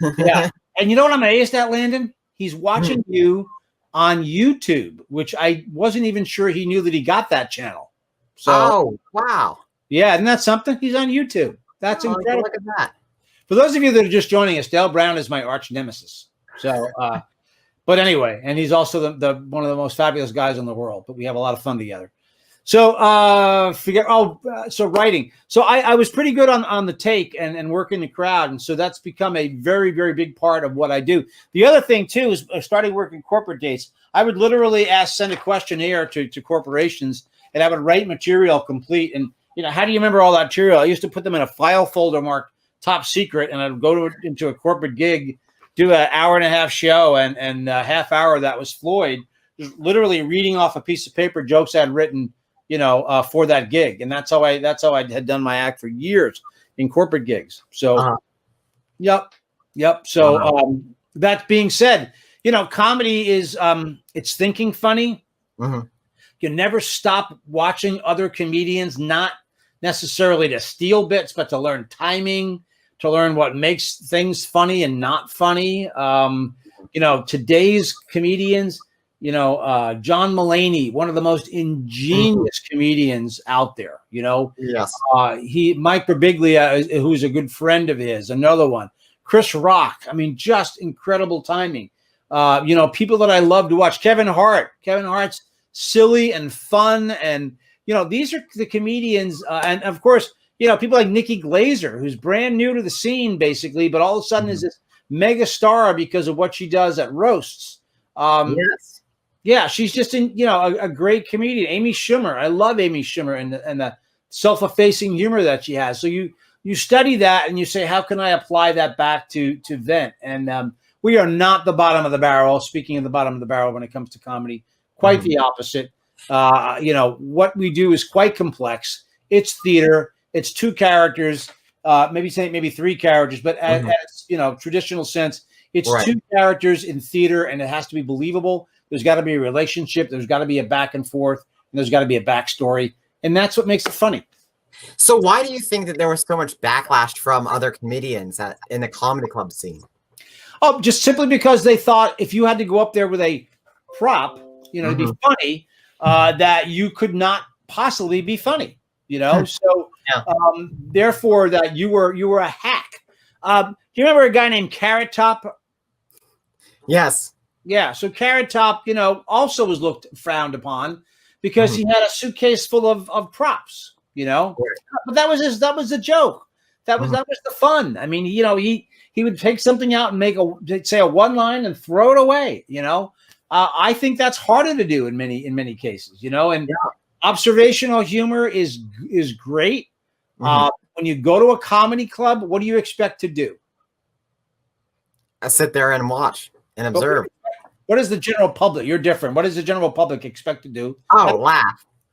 [SPEAKER 3] go.
[SPEAKER 4] Yeah. And you know what I'm amazed at, Landon? He's watching you on YouTube, which I wasn't even sure he knew that he got that channel. So,
[SPEAKER 3] wow.
[SPEAKER 4] Yeah, isn't that something? He's on YouTube. That's incredible.
[SPEAKER 3] Look at that.
[SPEAKER 4] For those of you that are just joining us, Dale Brown is my arch nemesis. So, but anyway, and he's also the one of the most fabulous guys in the world. But we have a lot of fun together. So, so writing. So I was pretty good on the take and working the crowd, and so that's become a very, very big part of what I do. The other thing too is I started working corporate dates. I would literally send a questionnaire to corporations, and I would write material complete. And how do you remember all that material? I used to put them in a file folder marked top secret, and I'd go into a corporate gig, do an hour-and-a-half show, and a half hour that was Floyd, just literally reading off a piece of paper jokes I'd written for that gig. And that's how I had done my act for years in corporate gigs. So, yep. So, that being said, comedy is, it's thinking funny.
[SPEAKER 3] Mm-hmm.
[SPEAKER 4] You never stop watching other comedians, not necessarily to steal bits, but to learn timing, to learn what makes things funny and not funny. Today's comedians, John Mulaney, one of the most ingenious comedians out there,
[SPEAKER 3] Yes.
[SPEAKER 4] Mike Birbiglia, who's a good friend of his, another one, Chris Rock. I mean, just incredible timing. People that I love to watch, Kevin Hart's silly and fun. And, these are the comedians. And of course, people like Nikki Glazer, who's brand new to the scene basically, but all of a sudden is this mega star because of what she does at roasts.
[SPEAKER 3] Yes.
[SPEAKER 4] Yeah, she's just a great comedian. Amy Schumer. I love Amy Schumer and the self-effacing humor that she has. So you study that and you say, how can I apply that back to Vent? And we are not the bottom of the barrel. Speaking of the bottom of the barrel when it comes to comedy, quite the opposite. What we do is quite complex. It's theater. It's two characters, maybe three characters, but as traditional sense, it's two characters in theater, and it has to be believable. There's got to be a relationship. There's got to be a back and forth, and there's got to be a backstory, and that's what makes it funny.
[SPEAKER 3] So why do you think that there was so much backlash from other comedians in the comedy club scene?
[SPEAKER 4] Oh, just simply because they thought if you had to go up there with a prop, to be funny, that you could not possibly be funny, So therefore, that you were a hack. Do you remember a guy named Carrot Top?
[SPEAKER 3] Yes.
[SPEAKER 4] Yeah. So Carrot Top, also was frowned upon because he had a suitcase full of props, But that was the joke. That was the fun. I mean, he would take something out and say a one line and throw it away. I think that's harder to do in many cases. And observational humor is great. When you go to a comedy club, what do you expect to do?
[SPEAKER 3] I sit there and watch and observe.
[SPEAKER 4] What is the general public? You're different. What does the general public expect to do?
[SPEAKER 3] Oh,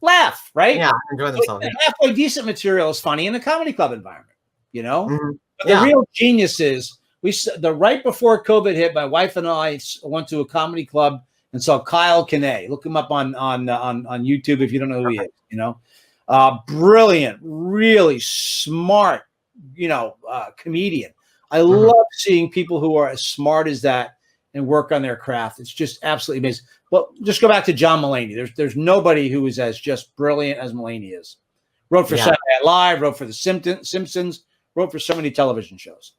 [SPEAKER 4] Laugh, right?
[SPEAKER 3] Yeah, enjoy themselves.
[SPEAKER 4] Halfway decent material is funny in a comedy club environment, But the real genius is right before COVID hit, my wife and I went to a comedy club and saw Kyle Kinane. Look him up on YouTube if you don't know who he is. Brilliant, really smart, comedian. I love seeing people who are as smart as that and work on their craft. It's just absolutely amazing. Well, just go back to John Mulaney. There's nobody who is as just brilliant as Mulaney is. Wrote for Saturday Night Live, wrote for The Simpsons, wrote for so many television shows.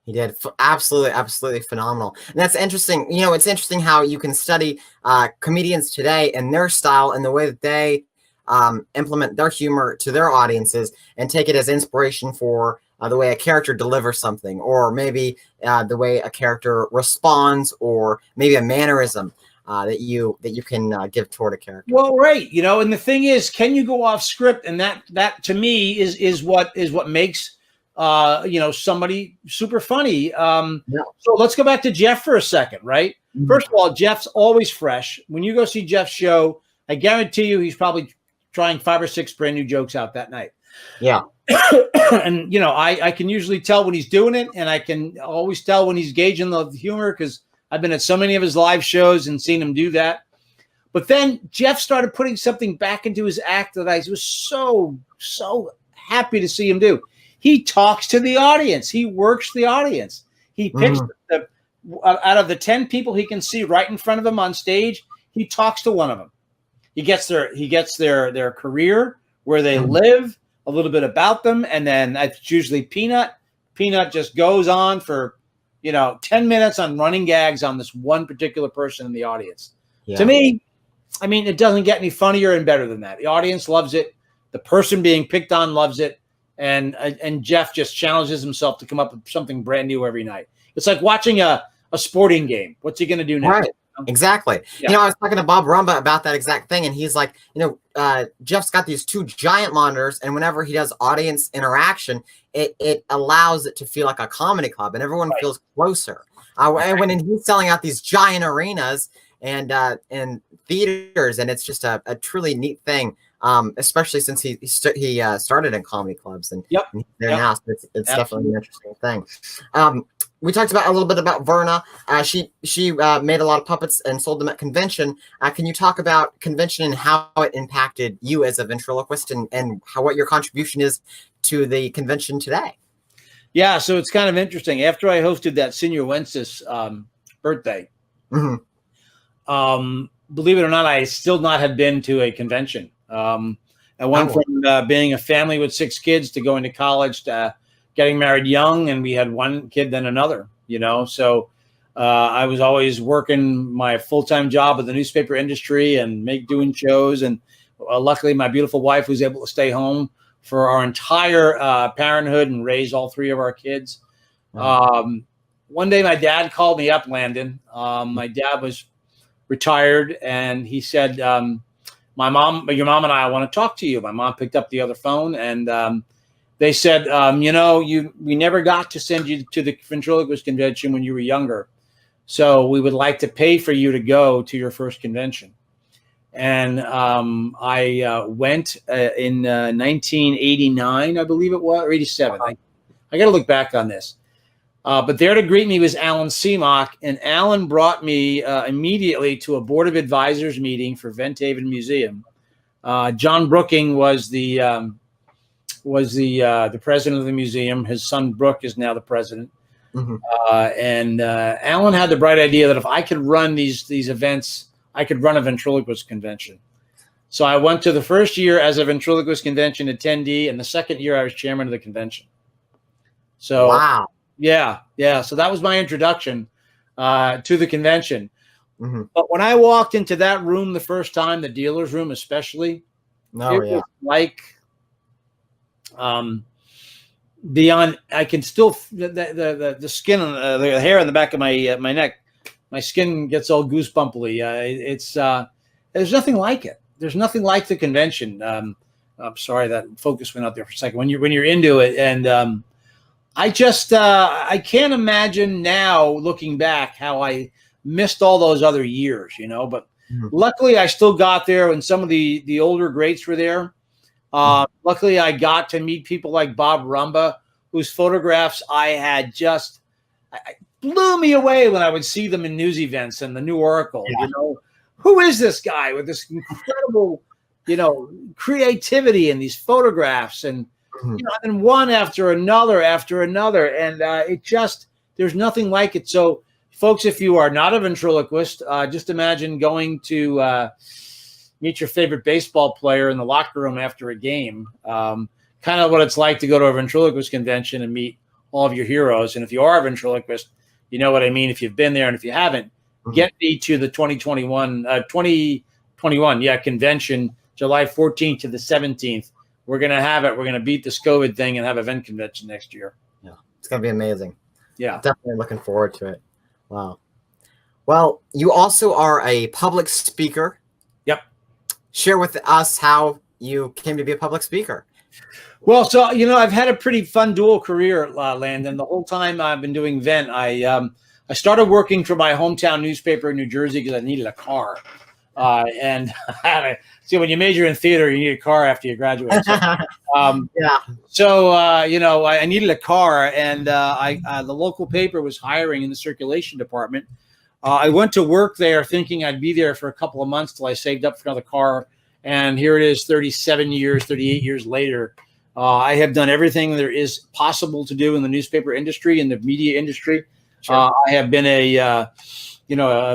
[SPEAKER 3] He did absolutely phenomenal. And that's interesting. It's interesting how you can study comedians today and their style and the way that they implement their humor to their audiences and take it as inspiration for the way a character delivers something, or maybe the way a character responds, or maybe a mannerism that you can give toward a character.
[SPEAKER 4] Well, right. And the thing is, can you go off script? And that to me is what makes somebody super funny. So let's go back to Jeff for a second, right? First of all, Jeff's always fresh. When you go see Jeff's show, I guarantee you he's probably trying 5 or 6 brand new jokes out that night.
[SPEAKER 3] Yeah.
[SPEAKER 4] And, I can usually tell when he's doing it, and I can always tell when he's gauging the humor because I've been at so many of his live shows and seen him do that. But then Jeff started putting something back into his act that I was so happy to see him do. He talks to the audience. He works the audience. He picks out of the 10 people he can see right in front of him on stage, he talks to one of them. He gets their career, where they live, a little bit about them, and then that's usually Peanut. Peanut just goes on for 10 minutes on running gags on this one particular person in the audience. Yeah. To me, I mean, it doesn't get any funnier and better than that. The audience loves it. The person being picked on loves it. And Jeff just challenges himself to come up with something brand new every night. It's like watching a sporting game. What's he going to do next?
[SPEAKER 3] Right. Exactly. Yeah. I was talking to Bob Rumba about that exact thing, and he's like, Jeff's got these 2 giant monitors, and whenever he does audience interaction, it allows it to feel like a comedy club, and everyone feels closer. When he's selling out these giant arenas and theaters, and it's just a truly neat thing especially since he started in comedy clubs and,
[SPEAKER 4] Yep.
[SPEAKER 3] and he's there
[SPEAKER 4] Yep.
[SPEAKER 3] now. So it's definitely an interesting thing. We talked about a little bit about Verna. She made a lot of puppets and sold them at convention. Can you talk about convention and how it impacted you as a ventriloquist and what your contribution is to the convention today?
[SPEAKER 4] Yeah, so it's kind of interesting. After I hosted that Senior Wences birthday, believe it or not, I still not have been to a convention. I went from being a family with 6 kids to going to college to getting married young, and we had one kid, then another, So I was always working my full-time job in the newspaper industry and doing shows. And luckily, my beautiful wife was able to stay home for our entire parenthood and raise all 3 of our kids. One day, my dad called me up, Landon. My dad was retired, and he said, your mom and I want to talk to you. My mom picked up the other phone, and they said, we never got to send you to the Ventriloquist convention when you were younger. So we would like to pay for you to go to your first convention. And I went in 1989, I believe it was, or 87. I got to look back on this. But there to greet me was Alan Seamock, and Alan brought me immediately to a board of advisors meeting for Vent Haven Museum. John Brooking was the president of the museum. His son Brooke is now the president. And Alan had the bright idea that if I could run these events, I could run a ventriloquist convention. So I went to the first year as a ventriloquist convention attendee, and the second year I was chairman of the convention. So
[SPEAKER 3] wow.
[SPEAKER 4] Yeah. So that was my introduction to the convention. But when I walked into that room the first time, the dealer's room especially, was like beyond. I can still the skin, the hair on the back of my neck. My skin gets all goosebumpily. There's nothing like it. There's nothing like the convention. I'm sorry that focus went out there for a second. When you're into it, and I can't imagine now looking back how I missed all those other years, But luckily, I still got there, and some of the older greats were there. Luckily, I got to meet people like Bob Rumba, whose photographs I had just blew me away when I would see them in news events and the New Oracle. Who is this guy with this incredible, creativity in these photographs and. And one after another, and there's nothing like it. So, folks, if you are not a ventriloquist, just imagine going to meet your favorite baseball player in the locker room after a game. Kind of what it's like to go to a ventriloquist convention and meet all of your heroes. And if you are a ventriloquist, you know what I mean. If you've been there, and if you haven't, get me to the 2021 convention, July 14th to the 17th. We're going to have it. We're going to beat this COVID thing and have a event convention next year.
[SPEAKER 3] Yeah, it's going to be amazing.
[SPEAKER 4] Yeah.
[SPEAKER 3] Definitely looking forward to it. Wow. Well, you also are a public speaker.
[SPEAKER 4] Yep.
[SPEAKER 3] Share with us how you came to be a public speaker.
[SPEAKER 4] Well, so, I've had a pretty fun dual career, Landon. The whole time I've been doing Vent, I started working for my hometown newspaper in New Jersey because I needed a car. And see, when you major in theater, you need a car after you graduate. So, I needed a car, and the local paper was hiring in the circulation department. I went to work there thinking I'd be there for a couple of months till I saved up for another car. And here it is 38 years later. I have done everything there is possible to do in the newspaper industry and the media industry. Sure. I have been a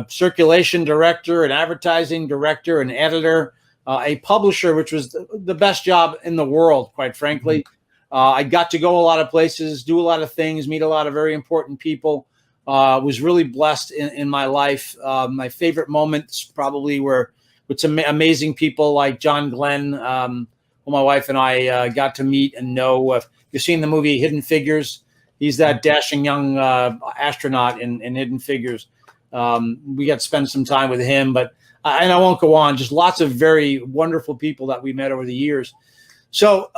[SPEAKER 4] circulation director, an advertising director, an editor, a publisher, which was the best job in the world, quite frankly. I got to go a lot of places, do a lot of things, meet a lot of very important people. Was really blessed in my life. My favorite moments probably were with some amazing people like John Glenn, who my wife and I got to meet and know. If you've seen the movie Hidden Figures, he's that dashing young astronaut in Hidden Figures. We got to spend some time with him, and I won't go on, just lots of very wonderful people that we met over the years. So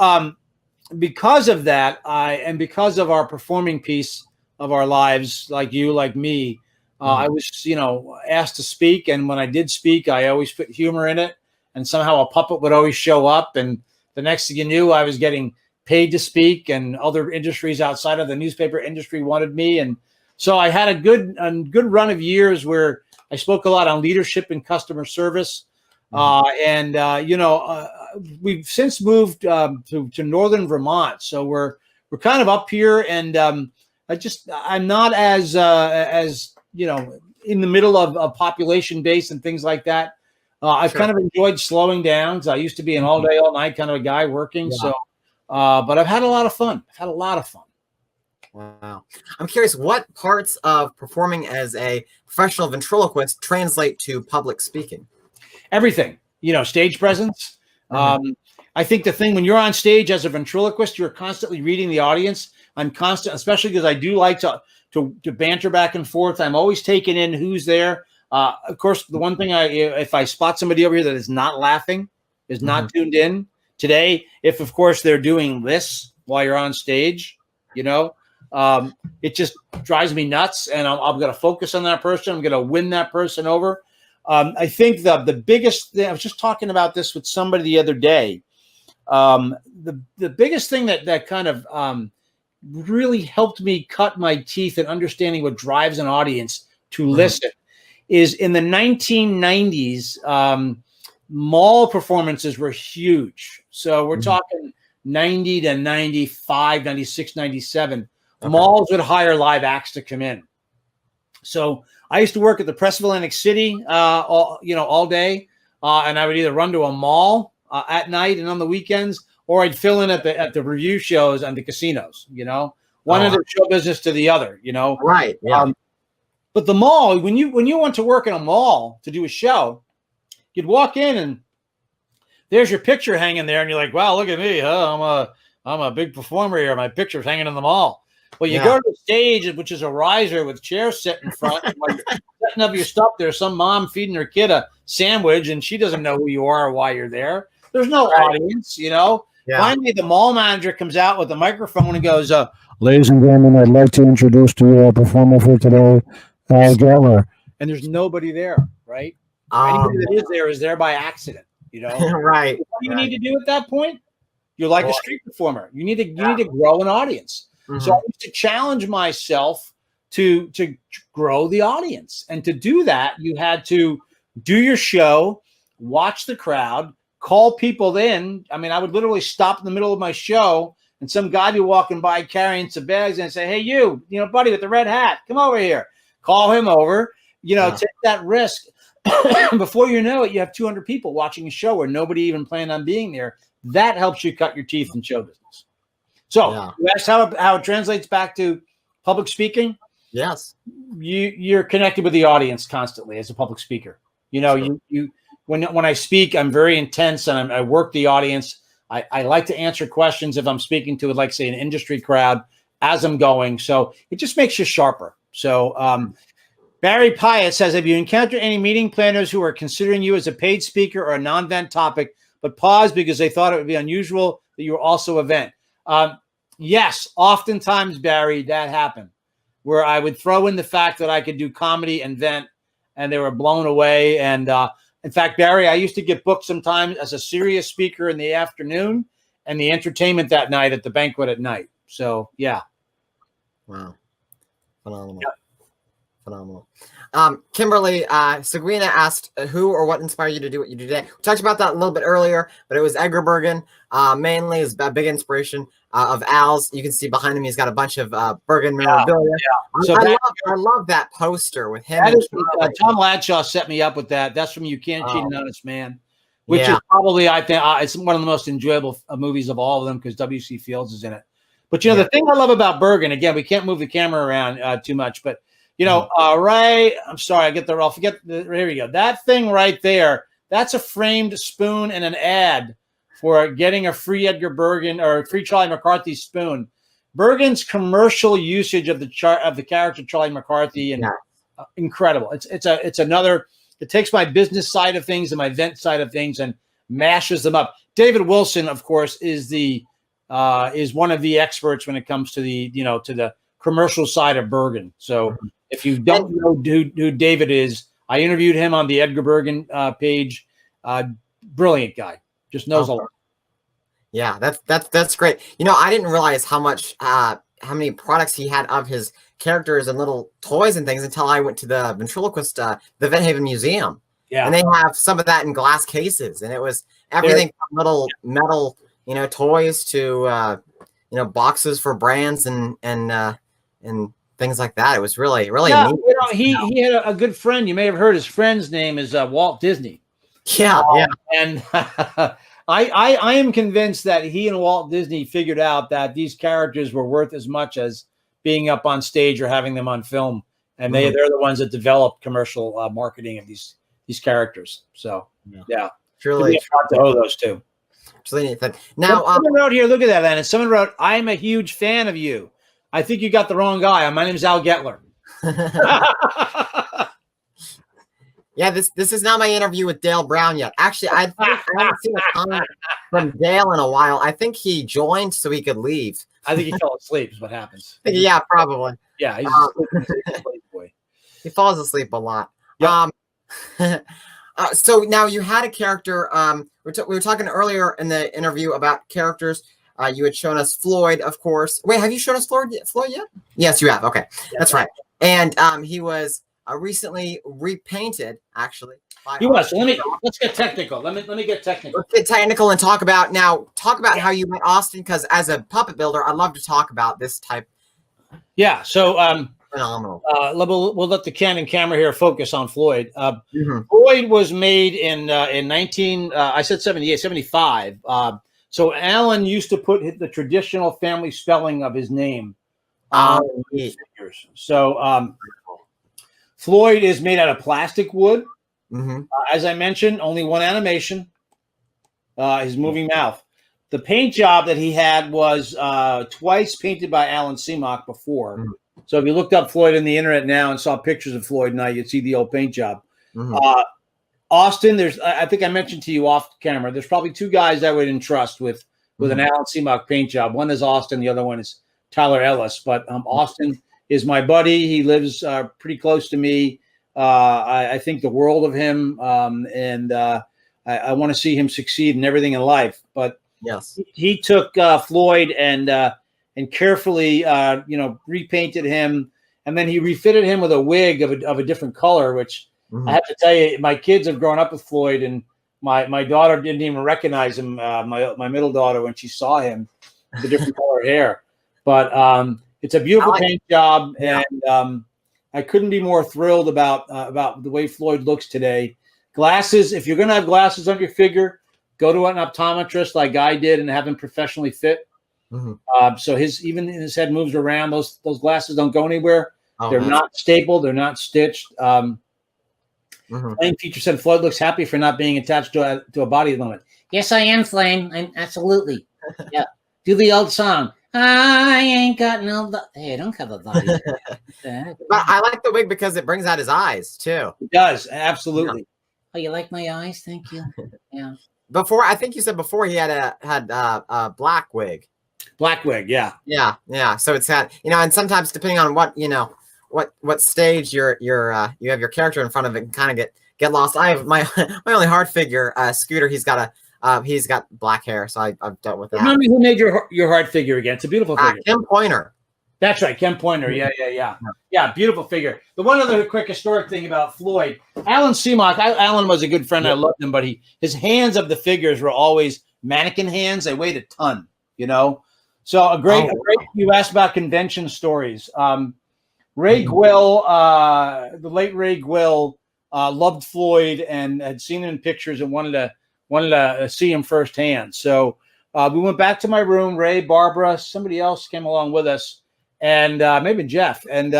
[SPEAKER 4] because of that, and because of our performing piece of our lives, like you, like me, I was, asked to speak. And when I did speak, I always put humor in it. and somehow a puppet would always show up. And the next thing you knew, I was getting paid to speak, and other industries outside of the newspaper industry wanted me. And so I had a good run of years where I spoke a lot on leadership and customer service. We've since moved to northern Vermont, so we're kind of up here, and I'm not as in the middle of a population base and things like that. I've kind of enjoyed slowing down. So I used to be an all day, all night kind of a guy working. Yeah. So, but I've had a lot of fun.
[SPEAKER 3] Wow. I'm curious, what parts of performing as a professional ventriloquist translate to public speaking?
[SPEAKER 4] Everything, stage presence. I think the thing when you're on stage as a ventriloquist, you're constantly reading the audience. I'm constant, especially because I do like to banter back and forth. I'm always taking in who's there. Of course, the one thing if I spot somebody over here that is not laughing, is not tuned in today, if of course they're doing this while you're on stage, it just drives me nuts, and I'm going to focus on that person. I'm going to win that person over. I think the biggest thing, I was just talking about this with somebody the other day. The biggest thing that kind of really helped me cut my teeth in understanding what drives an audience to listen is in the 1990s, mall performances were huge. So we're talking 90 to 95, 96, 97. Malls would hire live acts to come in. So I used to work at the Press of Atlantic City, all day, and I would either run to a mall at night and on the weekends, or I'd fill in at the review shows and the casinos. One end of the show business to the other.
[SPEAKER 3] Right. Yeah.
[SPEAKER 4] But the mall, when you went to work in a mall to do a show, you'd walk in and there's your picture hanging there, and you're like, "Wow, look at me! Huh? I'm a big performer here. My picture's hanging in the mall." Well, you go to the stage, which is a riser with chairs set in front. And while you're setting up your stuff, there's some mom feeding her kid a sandwich, and she doesn't know who you are or why you're there. There's no audience, Yeah. Finally, the mall manager comes out with the microphone and goes,
[SPEAKER 5] "Ladies and gentlemen, I'd like to introduce to you our performer for today, Getler."
[SPEAKER 4] And there's nobody there, right? Anybody that is there by accident,
[SPEAKER 3] Right.
[SPEAKER 4] What do you need to do at that point? You're like a street performer. You need to grow an audience. So I used to challenge myself to grow the audience. And to do that, you had to do your show, watch the crowd, call people in. I mean, I would literally stop in the middle of my show and some guy be walking by carrying some bags and say, "Hey, you buddy with the red hat, come over here." Call him over, take that risk. Before you know it, you have 200 people watching a show where nobody even planned on being there. That helps you cut your teeth in show business. So you asked how it translates back to public speaking.
[SPEAKER 3] Yes.
[SPEAKER 4] You're connected with the audience constantly as a public speaker. When I speak, I'm very intense and I work the audience. I like to answer questions if I'm speaking to, like, say, an industry crowd as I'm going. So it just makes you sharper. So Barry Pyatt says, "Have you encountered any meeting planners who are considering you as a paid speaker or a non-event topic, but paused because they thought it would be unusual that you were also event?" Yes, oftentimes, Barry, that happened, where I would throw in the fact that I could do comedy and vent, and they were blown away. And in fact, Barry, I used to get booked sometimes as a serious speaker in the afternoon and the entertainment that night at the banquet at night. So, yeah.
[SPEAKER 3] Wow. Phenomenal. Yep. Phenomenal. Kimberly, Sabrina asked who or what inspired you to do what you do today. We talked about that a little bit earlier, but it was Edgar Bergen, mainly is a big inspiration of Al's. You can see behind him, he's got a bunch of Bergen memorabilia. Yeah. So I love that poster with him.
[SPEAKER 4] Tom Ladshaw set me up with that. That's from You Can't Cheat an Honest Man, which is probably, I think, it's one of the most enjoyable movies of all of them because W.C. Fields is in it. But, the thing I love about Bergen, again, we can't move the camera around too much, but right. I'm sorry, I'll forget. Here we go. That thing right there, that's a framed spoon and an ad for getting a free Edgar Bergen or a free Charlie McCarthy spoon. Bergen's commercial usage of the character Charlie McCarthy and incredible. It's another. It takes my business side of things and my event side of things and mashes them up. David Wilson, of course, is one of the experts when it comes to the commercial side of Bergen. So. If you don't know who David is, I interviewed him on the Edgar Bergen page. brilliant guy. Just knows a lot.
[SPEAKER 3] Yeah, that's great. You know, I didn't realize how many products he had of his characters and little toys and things until I went to the ventriloquist, the Vent Haven Museum.
[SPEAKER 4] Yeah.
[SPEAKER 3] And they have some of that in glass cases, and it was everything from little metal, you know, toys to you know, boxes for brands and things like that. It was really neat.
[SPEAKER 4] You know, he had a good friend. You may have heard his friend's name is Walt Disney.
[SPEAKER 3] Yeah, yeah.
[SPEAKER 4] And I am convinced that he and Walt Disney figured out that these characters were worth as much as being up on stage or having them on film. And they're the ones that developed commercial marketing of these characters. So yeah,
[SPEAKER 3] Truly
[SPEAKER 4] to owe those two.
[SPEAKER 3] Now,
[SPEAKER 4] someone wrote here, look at that, and someone wrote, "I'm a huge fan of you. I think you got the wrong guy. My name is Al Getler."
[SPEAKER 3] Yeah, this is not my interview with Dale Brown yet. Actually, I haven't seen a comment from Dale in a while. I think he joined so he could leave.
[SPEAKER 4] I think he fell asleep is what happens.
[SPEAKER 3] Yeah, probably.
[SPEAKER 4] Yeah, he's a sleep boy.
[SPEAKER 3] He falls asleep a lot.
[SPEAKER 4] Yep.
[SPEAKER 3] So now you had a character. We were talking earlier in the interview about characters. You had shown us Floyd, of course. Wait, have you shown us Floyd yet? Yes, you have. Okay, that's right. And he was recently repainted, actually.
[SPEAKER 4] He was. So let's get technical. Let me get technical.
[SPEAKER 3] Let's get technical and talk about how you met Austin, because as a puppet builder, I love to talk about this type.
[SPEAKER 4] Yeah. So
[SPEAKER 3] phenomenal.
[SPEAKER 4] We'll let the Canon camera here focus on Floyd. Floyd was made in 75. So Alan used to put the traditional family spelling of his name on his figures. So Floyd is made out of plastic wood. As I mentioned, only one animation, his moving mouth. The paint job that he had was twice painted by Alan Seamock before. So if you looked up Floyd on the internet now and saw pictures of Floyd now, you'd see the old paint job. Austin, I think I mentioned to you off camera, there's probably two guys I would entrust with an Alan Seamock paint job. One is Austin, the other one is Tyler Ellis. But Austin is my buddy. He lives pretty close to me. I think the world of him, and I want to see him succeed in everything in life. But
[SPEAKER 3] yes,
[SPEAKER 4] he took Floyd and carefully, repainted him, and then he refitted him with a wig of a different color. Which I have to tell you, my kids have grown up with Floyd, and my daughter didn't even recognize him. My middle daughter, when she saw him, the different color hair. But it's a beautiful paint job, and I couldn't be more thrilled about the way Floyd looks today. Glasses, if you're going to have glasses on your figure, go to an optometrist like I did and have him professionally fit. So his head moves around. Those glasses don't go anywhere. They're not stapled. They're not stitched. Flame Feature said Floyd looks happy for not being attached to a body at the moment. Yes, I am, Flame. I'm absolutely. Yeah. Do the old song. I ain't got no. Hey, I don't have a body.
[SPEAKER 3] But I like the wig because it brings out his eyes too.
[SPEAKER 4] It does, absolutely. Yeah.
[SPEAKER 1] Oh, you like my eyes? Thank you. Yeah.
[SPEAKER 3] Before, I think you said before he had a black wig.
[SPEAKER 4] Black wig, yeah.
[SPEAKER 3] Yeah. So it's had, and sometimes depending on what stage you have your character in front of, it can kind of get lost. I have my only hard figure, Scooter. He's got black hair, so I've dealt with that.
[SPEAKER 4] Remind me who made your hard figure again? It's a beautiful figure.
[SPEAKER 3] Ken Pointer.
[SPEAKER 4] That's right, Ken Pointer. Yeah, beautiful figure. The one other quick historic thing about Floyd, Alan Seamock. Alan was a good friend. I loved him, but his hands of the figures were always mannequin hands. They weighed a ton, So a great. You asked about convention stories. Ray Gwill, the late Ray Gwill, loved Floyd and had seen him in pictures and wanted to see him firsthand. So we went back to my room. Ray, Barbara, somebody else came along with us, and maybe Jeff. And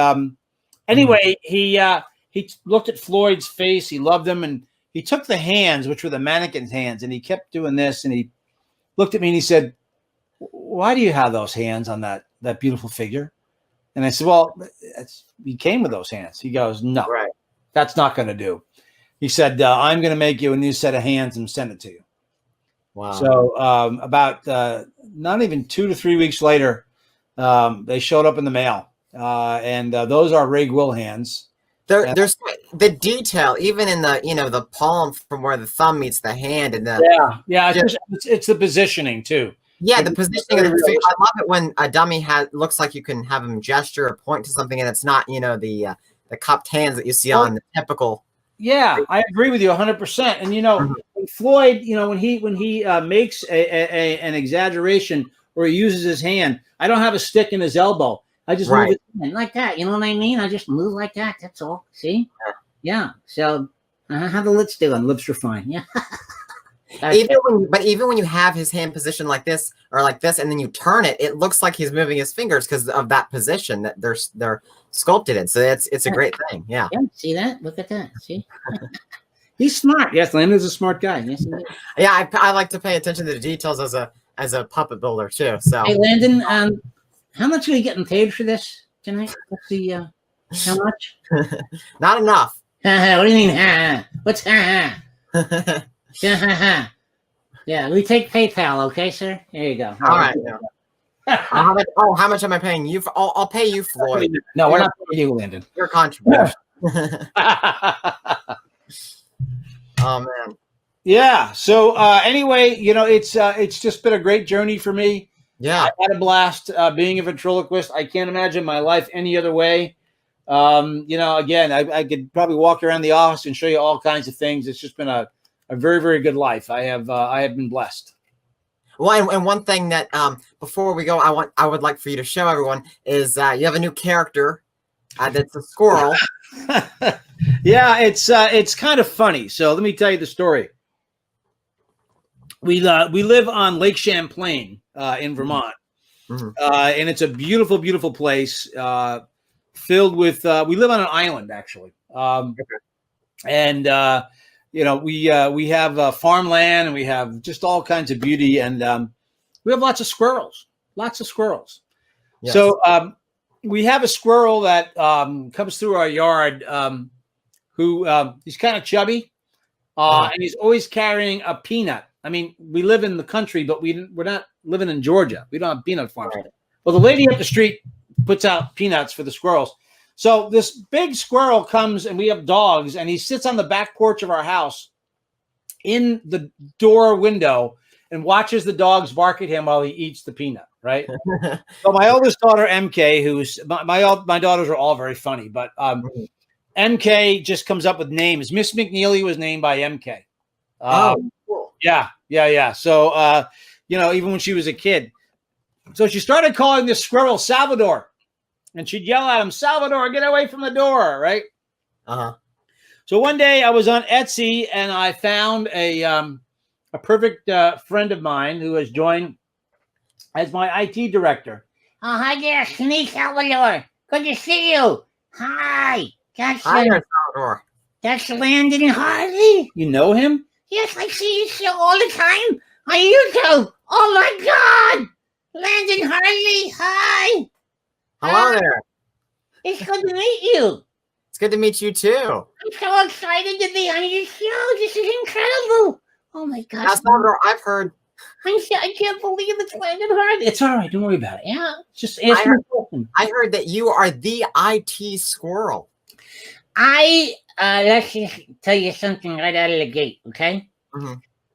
[SPEAKER 4] anyway, he looked at Floyd's face. He loved him, and he took the hands, which were the mannequin's hands, and he kept doing this. And he looked at me and he said, "Why do you have those hands on that beautiful figure?" And I said, "Well, he came with those hands." He goes, "No, that's not going to do." He said, "I'm going to make you a new set of hands and send it to you."
[SPEAKER 3] Wow.
[SPEAKER 4] So about not even 2 to 3 weeks later, they showed up in the mail. And those are Ray Gwill hands.
[SPEAKER 3] There's the detail, even in the the palm from where the thumb meets the hand, and the
[SPEAKER 4] It's the positioning too.
[SPEAKER 3] the positioning of the finger. I love it when a dummy looks like you can have him gesture or point to something, and it's not the cupped hands that you see on the typical.
[SPEAKER 4] Yeah, I agree with you 100%. And when Floyd, when he makes an exaggeration or he uses his hand, I don't have a stick in his elbow. I just move it like that. You know what I mean? I just move like that. That's all. See? Yeah. So how the lips doing? Lips are fine. Yeah.
[SPEAKER 3] Even when you have his hand positioned like this or like this, and then you turn it, it looks like he's moving his fingers because of that position that they're sculpted in. So it's a great thing. Yeah.
[SPEAKER 1] See that? Look at that. See? He's smart. Yes, Landon's a smart guy. Yes, he is.
[SPEAKER 3] Yeah, I like to pay attention to the details as a puppet builder too. So
[SPEAKER 1] hey, Landon, how much are you getting paid for this tonight? Let's see. How much?
[SPEAKER 3] Not enough.
[SPEAKER 1] What do you mean? What's Yeah, we take PayPal, okay, sir? There you go.
[SPEAKER 3] All right. How much am I paying you? I'll pay you, Floyd.
[SPEAKER 4] No, we're not paying you, Landon.
[SPEAKER 3] Your contribution. Oh man.
[SPEAKER 4] Yeah. So anyway, it's just been a great journey for me.
[SPEAKER 3] Yeah,
[SPEAKER 4] I had a blast being a ventriloquist. I can't imagine my life any other way. Again, I could probably walk around the office and show you all kinds of things. It's just been a very, very good life. I have been blessed.
[SPEAKER 3] Well, and one thing that before we go, I would like for you to show everyone is you have a new character that's a squirrel.
[SPEAKER 4] Yeah, it's kind of funny. So let me tell you the story. We live on Lake Champlain in Vermont, and it's a beautiful, beautiful place filled with. We live on an island actually, and we have farmland and we have just all kinds of beauty, and we have lots of squirrels. Yes. So we have a squirrel that comes through our yard. Who he's kind of chubby, and he's always carrying a peanut. I mean, we live in the country, but we're not living in Georgia. We don't have peanut farms. Right. Well, the lady up the street puts out peanuts for the squirrels. So this big squirrel comes, and we have dogs, and he sits on the back porch of our house in the door window and watches the dogs bark at him while he eats the peanut, right? So my oldest daughter, MK, who's my daughters are all very funny, but MK just comes up with names. Miss McNeely was named by MK. Cool. Yeah. So, even when she was a kid. So she started calling this squirrel Salvador. And she'd yell at him, Salvador, get away from the door, right? So one day I was on Etsy, and I found a perfect friend of mine who has joined as my IT director.
[SPEAKER 2] Oh, hi there, Sneak Salvador. Good to see you. Hi.
[SPEAKER 3] Hi there, Salvador.
[SPEAKER 2] That's Landon Harley.
[SPEAKER 4] You know him?
[SPEAKER 2] Yes, I see you show all the time on YouTube. Oh my God, Landon Harley. Hi.
[SPEAKER 3] Hello there.
[SPEAKER 2] It's good to meet you.
[SPEAKER 3] It's good to meet you too.
[SPEAKER 2] I'm so excited to be on your show. This is incredible. Oh my God.
[SPEAKER 3] Now, Salvador, I've heard.
[SPEAKER 2] I can't believe it's Landon Harley.
[SPEAKER 4] It's all right. Don't worry about it.
[SPEAKER 2] Yeah.
[SPEAKER 4] Just ask me a question.
[SPEAKER 3] I heard that you are the IT squirrel.
[SPEAKER 2] Let's just tell you something right out of the gate, okay?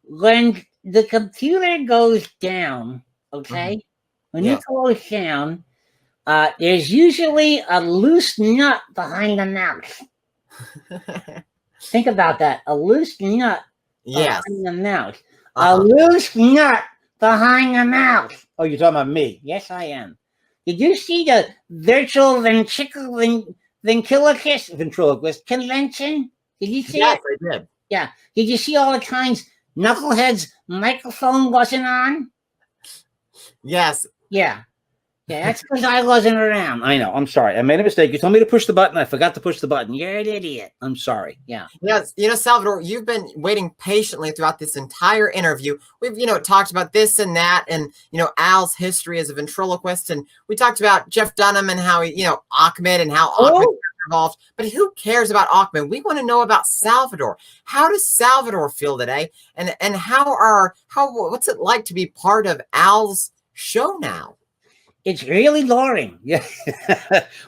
[SPEAKER 2] When the computer goes down, okay? When it goes down, there's usually a loose nut behind the mouse. Think about that. A loose nut behind the mouse. A loose nut behind the mouse.
[SPEAKER 4] Oh, you're talking about me?
[SPEAKER 2] Yes, I am. Did you see the virtual ventriloquist convention? Did you see it?
[SPEAKER 3] Yes, I did.
[SPEAKER 2] Yeah. Did you see all the times Knucklehead's microphone wasn't on?
[SPEAKER 3] Yes.
[SPEAKER 2] Yeah. Yeah, that's because I wasn't around.
[SPEAKER 4] I know. I'm sorry. I made a mistake. You told me to push the button. I forgot to push the button. You're an idiot. I'm sorry. Yeah.
[SPEAKER 3] Yes. Salvador, you've been waiting patiently throughout this entire interview. We've, talked about this and that and, Al's history as a ventriloquist. And we talked about Jeff Dunham and how he, Ahmed and how Ahmed got involved. But who cares about Ahmed? We want to know about Salvador. How does Salvador feel today? And what's it like to be part of Al's show now?
[SPEAKER 2] It's really boring.
[SPEAKER 4] Yeah.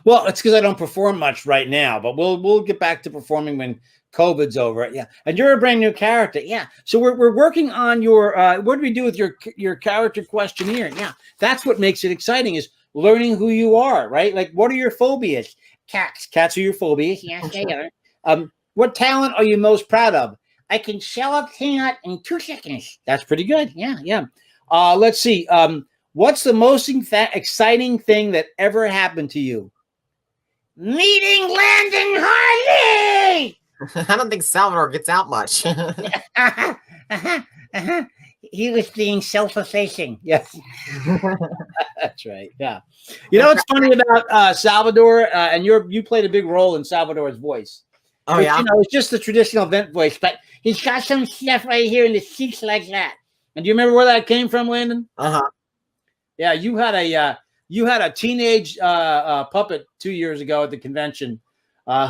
[SPEAKER 4] Well, it's because I don't perform much right now, but we'll get back to performing when COVID's over. Yeah. And you're a brand new character. Yeah. So we're working on your what do we do with your character questionnaire? Yeah. That's what makes it exciting, is learning who you are, right? Like, what are your phobias?
[SPEAKER 2] Cats.
[SPEAKER 4] Cats are your phobias.
[SPEAKER 2] Yes, they are.
[SPEAKER 4] What talent are you most proud of?
[SPEAKER 2] I can shell a peanut in 2 seconds.
[SPEAKER 4] That's pretty good.
[SPEAKER 2] Yeah, yeah.
[SPEAKER 4] Let's see. What's the most exciting thing that ever happened to you?
[SPEAKER 2] Meeting Landon Harley.
[SPEAKER 3] I don't think Salvador gets out much.
[SPEAKER 2] He was being self-effacing.
[SPEAKER 4] Yes. That's right. Yeah. You know what's funny about Salvador, and you played a big role in Salvador's voice.
[SPEAKER 3] Oh,
[SPEAKER 4] which,
[SPEAKER 3] yeah?
[SPEAKER 4] You know, it's just the traditional vent voice, but
[SPEAKER 2] He's got some stuff right here in the cheeks like that.
[SPEAKER 4] and do you remember where that came from, Landon?
[SPEAKER 3] Uh-huh.
[SPEAKER 4] Yeah, you had a teenage puppet 2 years ago at the convention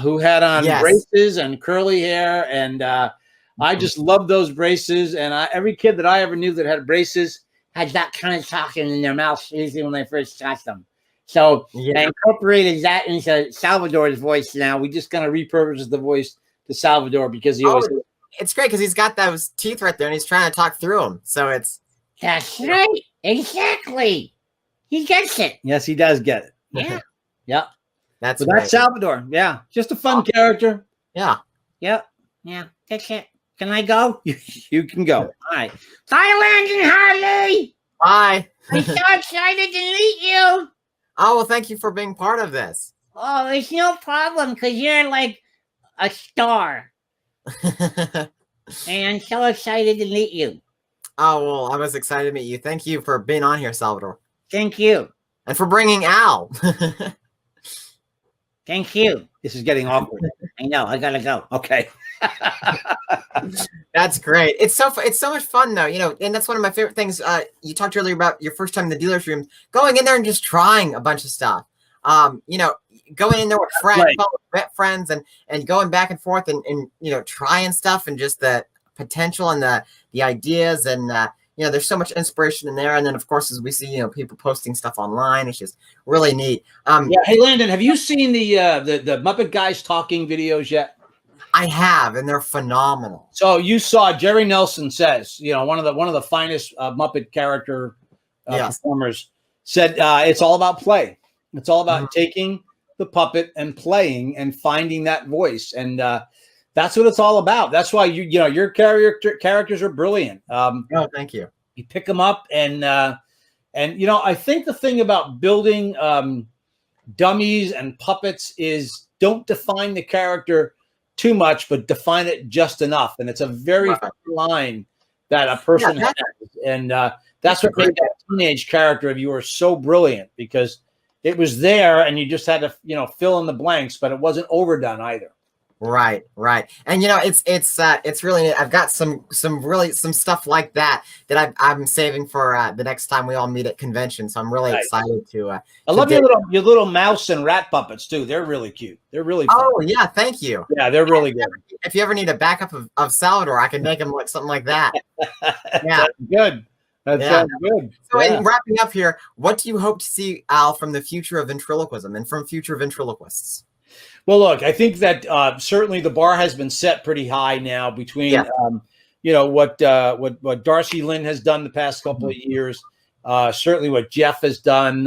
[SPEAKER 4] who had on braces and curly hair, and I just loved those braces. And every kid that I ever knew that had braces
[SPEAKER 2] had that kind of talking in their mouth usually when they first got them. So I incorporated that into Salvador's voice. Now we just kind of repurposed the voice to Salvador because he always.
[SPEAKER 3] It's great because he's got those teeth right there and he's trying to talk through them. So it's.
[SPEAKER 2] That's right. Exactly. He gets it.
[SPEAKER 4] Yes, he does get it.
[SPEAKER 2] Yeah.
[SPEAKER 4] Yeah.
[SPEAKER 3] That's
[SPEAKER 4] Salvador. Yeah. Just a fun character.
[SPEAKER 3] Yeah.
[SPEAKER 2] Yep. Yeah. That's it. Can I go?
[SPEAKER 4] You can go.
[SPEAKER 2] All right. Bye, Landon Harley.
[SPEAKER 3] Bye.
[SPEAKER 2] I'm so excited to meet you.
[SPEAKER 3] Oh, well, thank you for being part of this.
[SPEAKER 2] Oh, it's no problem because you're like a star. And I'm so excited to meet you.
[SPEAKER 3] Oh, well, I was excited to meet you. Thank you for being on here, Salvador.
[SPEAKER 2] Thank you.
[SPEAKER 3] And for bringing Al.
[SPEAKER 2] Thank you.
[SPEAKER 4] This is getting awkward.
[SPEAKER 2] I know. I got to go.
[SPEAKER 4] Okay.
[SPEAKER 3] That's great. It's so much fun, though, you know, and that's one of my favorite things. You talked earlier about your first time in the dealer's room, going in there and just trying a bunch of stuff. You know, going in there with friends, vet friends, and going back and forth and you know, trying stuff, and just the potential and the ideas, and you know, there's so much inspiration in there. And then, of course, as we see, you know, people posting stuff online, it's just really neat.
[SPEAKER 4] Yeah. Hey, Landon, have you seen the Muppet Guys talking videos yet?
[SPEAKER 3] I have, and they're phenomenal.
[SPEAKER 4] So you saw Jerry Nelson says, you know, one of the finest Muppet character performers, said it's all about play. It's all about taking the puppet and playing and finding that voice, and that's what it's all about. That's why you know your characters are brilliant.
[SPEAKER 3] Oh, thank you.
[SPEAKER 4] You pick them up, and you know, I think the thing about building dummies and puppets is don't define the character too much, but define it just enough. And it's a very fine line that a person has. And that's what made that teenage character of yours so brilliant, because it was there and you just had to, you know, fill in the blanks, but it wasn't overdone either.
[SPEAKER 3] Right. And you know, it's really neat. I've got some stuff like that I'm saving for the next time we all meet at convention. So I'm really excited to
[SPEAKER 4] I love your little mouse and rat puppets too. They're really cute. They're really fun.
[SPEAKER 3] Oh yeah, thank you.
[SPEAKER 4] Yeah, they're really good.
[SPEAKER 3] If you ever need a backup of Salvador, I can make them like something like that. Yeah.
[SPEAKER 4] Good. That sounds good.
[SPEAKER 3] So in wrapping up here, what do you hope to see, Al, from the future of ventriloquism and from future ventriloquists?
[SPEAKER 4] Well, look, I think that certainly the bar has been set pretty high now between, you know, what Darcy Lynn has done the past couple of years, certainly what Jeff has done.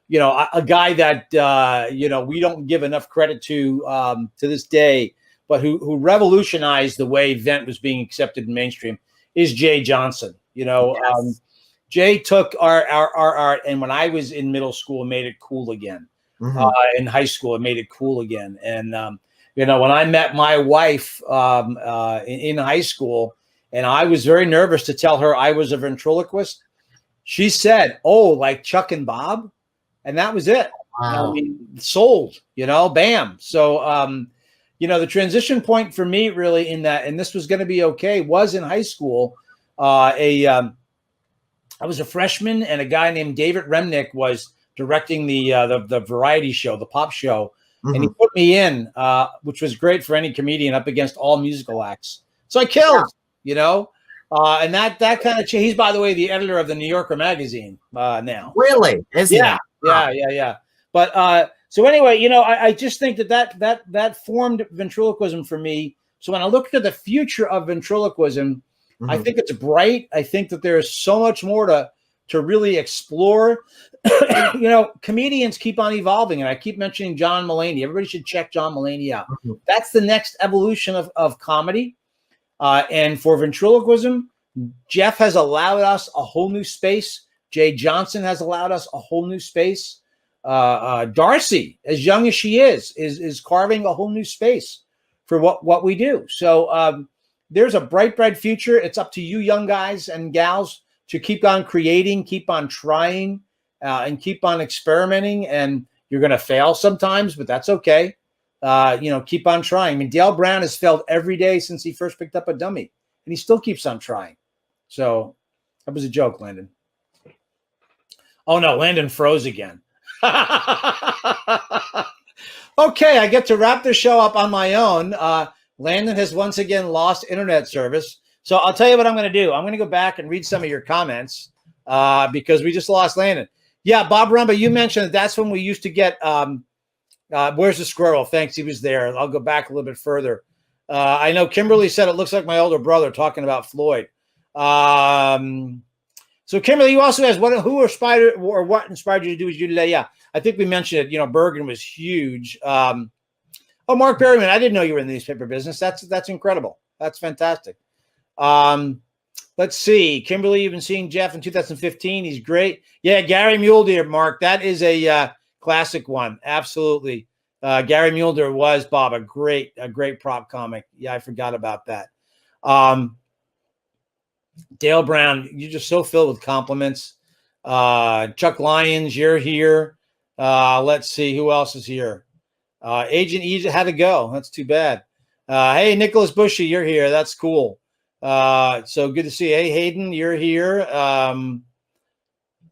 [SPEAKER 4] You know, a guy that, you know, we don't give enough credit to this day, but who revolutionized the way Vent was being accepted in mainstream is Jay Johnson. You know, Jay took our art, and when I was in middle school, made it cool again. In high school, it made it cool again. And, you know, when I met my wife in high school, and I was very nervous to tell her I was a ventriloquist, she said, "Oh, like Chuck and Bob?" And that was it.
[SPEAKER 3] Wow.
[SPEAKER 4] I mean, sold, you know, bam. So, you know, the transition point for me really in that, and this was going to be okay, was in high school. I was a freshman, and a guy named David Remnick was directing the variety show, the pop show, and he put me in, which was great for any comedian, up against all musical acts. So I killed, you know. And that kind of he's, by the way, the editor of the New Yorker magazine now.
[SPEAKER 3] Really? Is he?
[SPEAKER 4] Yeah. But so anyway, you know, I just think that formed ventriloquism for me. So when I look at the future of ventriloquism, I think it's bright. I think that there is so much more to really explore. You know, comedians keep on evolving, and I keep mentioning John Mulaney. Everybody should check John Mulaney out. That's the next evolution of comedy. And for ventriloquism, Jeff has allowed us a whole new space. Jay Johnson has allowed us a whole new space. Darcy, as young as she is carving a whole new space for what we do. So there's a bright future. It's up to you young guys and gals to keep on creating, keep on trying, and keep on experimenting. And you're going to fail sometimes, but that's okay. You know, keep on trying. I mean, Dale Brown has failed every day since he first picked up a dummy, and he still keeps on trying. So that was a joke, Landon. Oh no, Landon froze again. Okay, I get to wrap the show up on my own. Landon has once again lost internet service. So I'll tell you what I'm going to do. I'm going to go back and read some of your comments because we just lost Landon. Yeah, Bob Rumba, you mentioned that's when we used to get where's the squirrel? Thanks, he was there. I'll go back a little bit further. I know Kimberly said it looks like my older brother talking about Floyd. So Kimberly, you also asked who inspired or what inspired you to do what you do today? Yeah, I think we mentioned it. You know, Bergen was huge. Oh, Mark Berryman, I didn't know you were in the newspaper business. That's incredible. That's fantastic. Let's see. Kimberly, you've been seeing Jeff in 2015. He's great. Yeah, Gary Mulder, Mark. That is a classic one. Absolutely. Gary Mulder was, Bob, a great prop comic. Yeah, I forgot about that. Dale Brown, you're just so filled with compliments. Chuck Lyons, you're here. Let's see who else is here. Agent E had to go. That's too bad. Hey, Nicholas Bushy, you're here. That's cool. So good to see you. Hey, Hayden, you're here.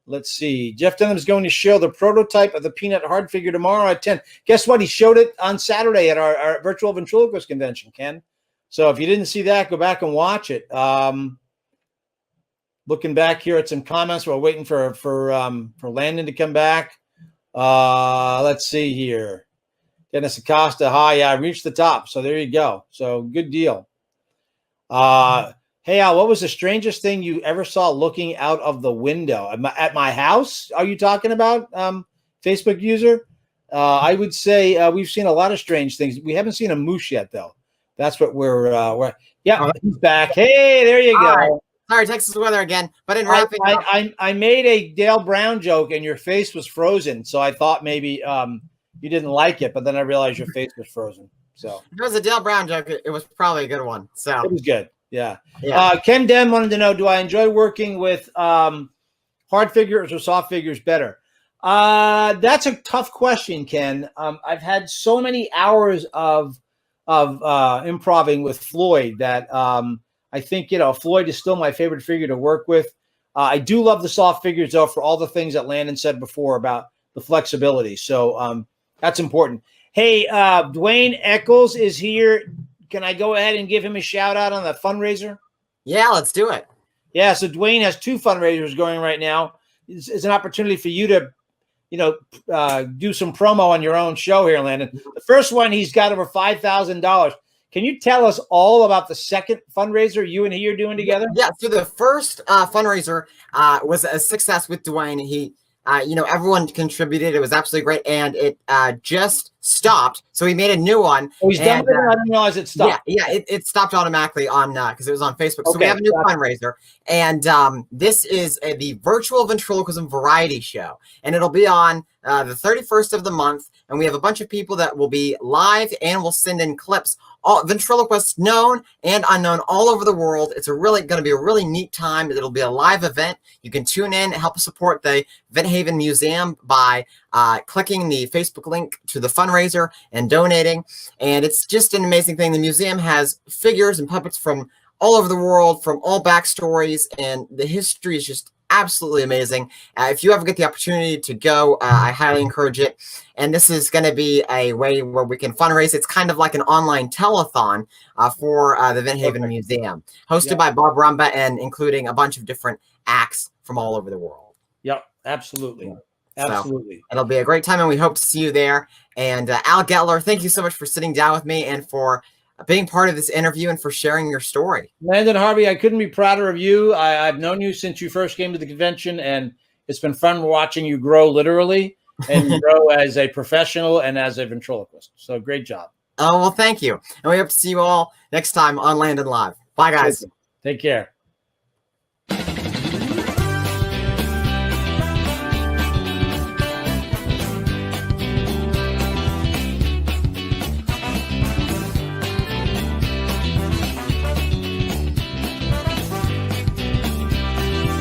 [SPEAKER 4] Let's see. Jeff Dunham's going to show the prototype of the Peanut Hard figure tomorrow at 10. Guess what? He showed it on Saturday at our virtual ventriloquist convention, Ken. So if you didn't see that, go back and watch it. Looking back here at some comments, we're waiting for Landon to come back. Let's see here. Dennis Acosta, hi. Yeah, I reached the top. So there you go. So good deal. Hey, Al, what was the strangest thing you ever saw looking out of the window? At my house? Are you talking about, Facebook user? I would say we've seen a lot of strange things. We haven't seen a moose yet, though. That's what we're yeah, he's back. Hey, there you go.
[SPEAKER 3] Right. Sorry, Texas weather again. But in wrapping up,
[SPEAKER 4] I made a Dale Brown joke, and your face was frozen. So I thought maybe you didn't like it, but then I realized your face was frozen. So
[SPEAKER 3] it was a Dale Brown joke. It was probably a good one. So
[SPEAKER 4] it was good. Yeah.
[SPEAKER 3] Yeah.
[SPEAKER 4] Ken Den wanted to know, do I enjoy working with hard figures or soft figures better? That's a tough question, Ken. I've had so many hours of improving with Floyd that I think, you know, Floyd is still my favorite figure to work with. I do love the soft figures, though, for all the things that Landon said before about the flexibility. So that's important. Hey, Dwayne Eccles is here. Can I go ahead and give him a shout out on the fundraiser?
[SPEAKER 3] Yeah, let's do it.
[SPEAKER 4] Yeah, so Dwayne has two fundraisers going right now. It's an opportunity for you to, you know, do some promo on your own show here, Landon. The first one, he's got over $5,000. Can you tell us all about the second fundraiser you and he are doing together?
[SPEAKER 3] Yeah, so the first fundraiser was a success with Dwayne. He, you know, everyone contributed. It was absolutely great, and it just stopped. So he made a new one.
[SPEAKER 4] Oh, he's done with it? I didn't realize it stopped.
[SPEAKER 3] Yeah, it stopped automatically on because it was on Facebook. So we have a new fundraiser, and this is the virtual ventriloquism variety show, and it'll be on the 31st of the month. And we have a bunch of people that will be live, and we'll send in clips. All ventriloquists known and unknown all over the world. It's going to be a really neat time. It'll be a live event. You can tune in and help support the Vent Haven Museum by clicking the Facebook link to the fundraiser and donating. And it's just an amazing thing. The museum has figures and puppets from all over the world, from all backstories, and the history is just absolutely amazing. If you ever get the opportunity to go, I highly encourage it. And this is going to be a way where we can fundraise. It's kind of like an online telethon for the Vent Haven Museum, hosted by Bob Rumba and including a bunch of different acts from all over the world.
[SPEAKER 4] Yep, absolutely. Absolutely.
[SPEAKER 3] So it'll be a great time, and we hope to see you there. And Al Getler, thank you so much for sitting down with me and for being part of this interview and for sharing your story.
[SPEAKER 4] Landon Harvey, I couldn't be prouder of you. I've known you since you first came to the convention, and it's been fun watching you grow literally and grow as a professional and as a ventriloquist. So great job.
[SPEAKER 3] Oh, well, thank you. And we hope to see you all next time on Landon Live. Bye, guys.
[SPEAKER 4] Take care.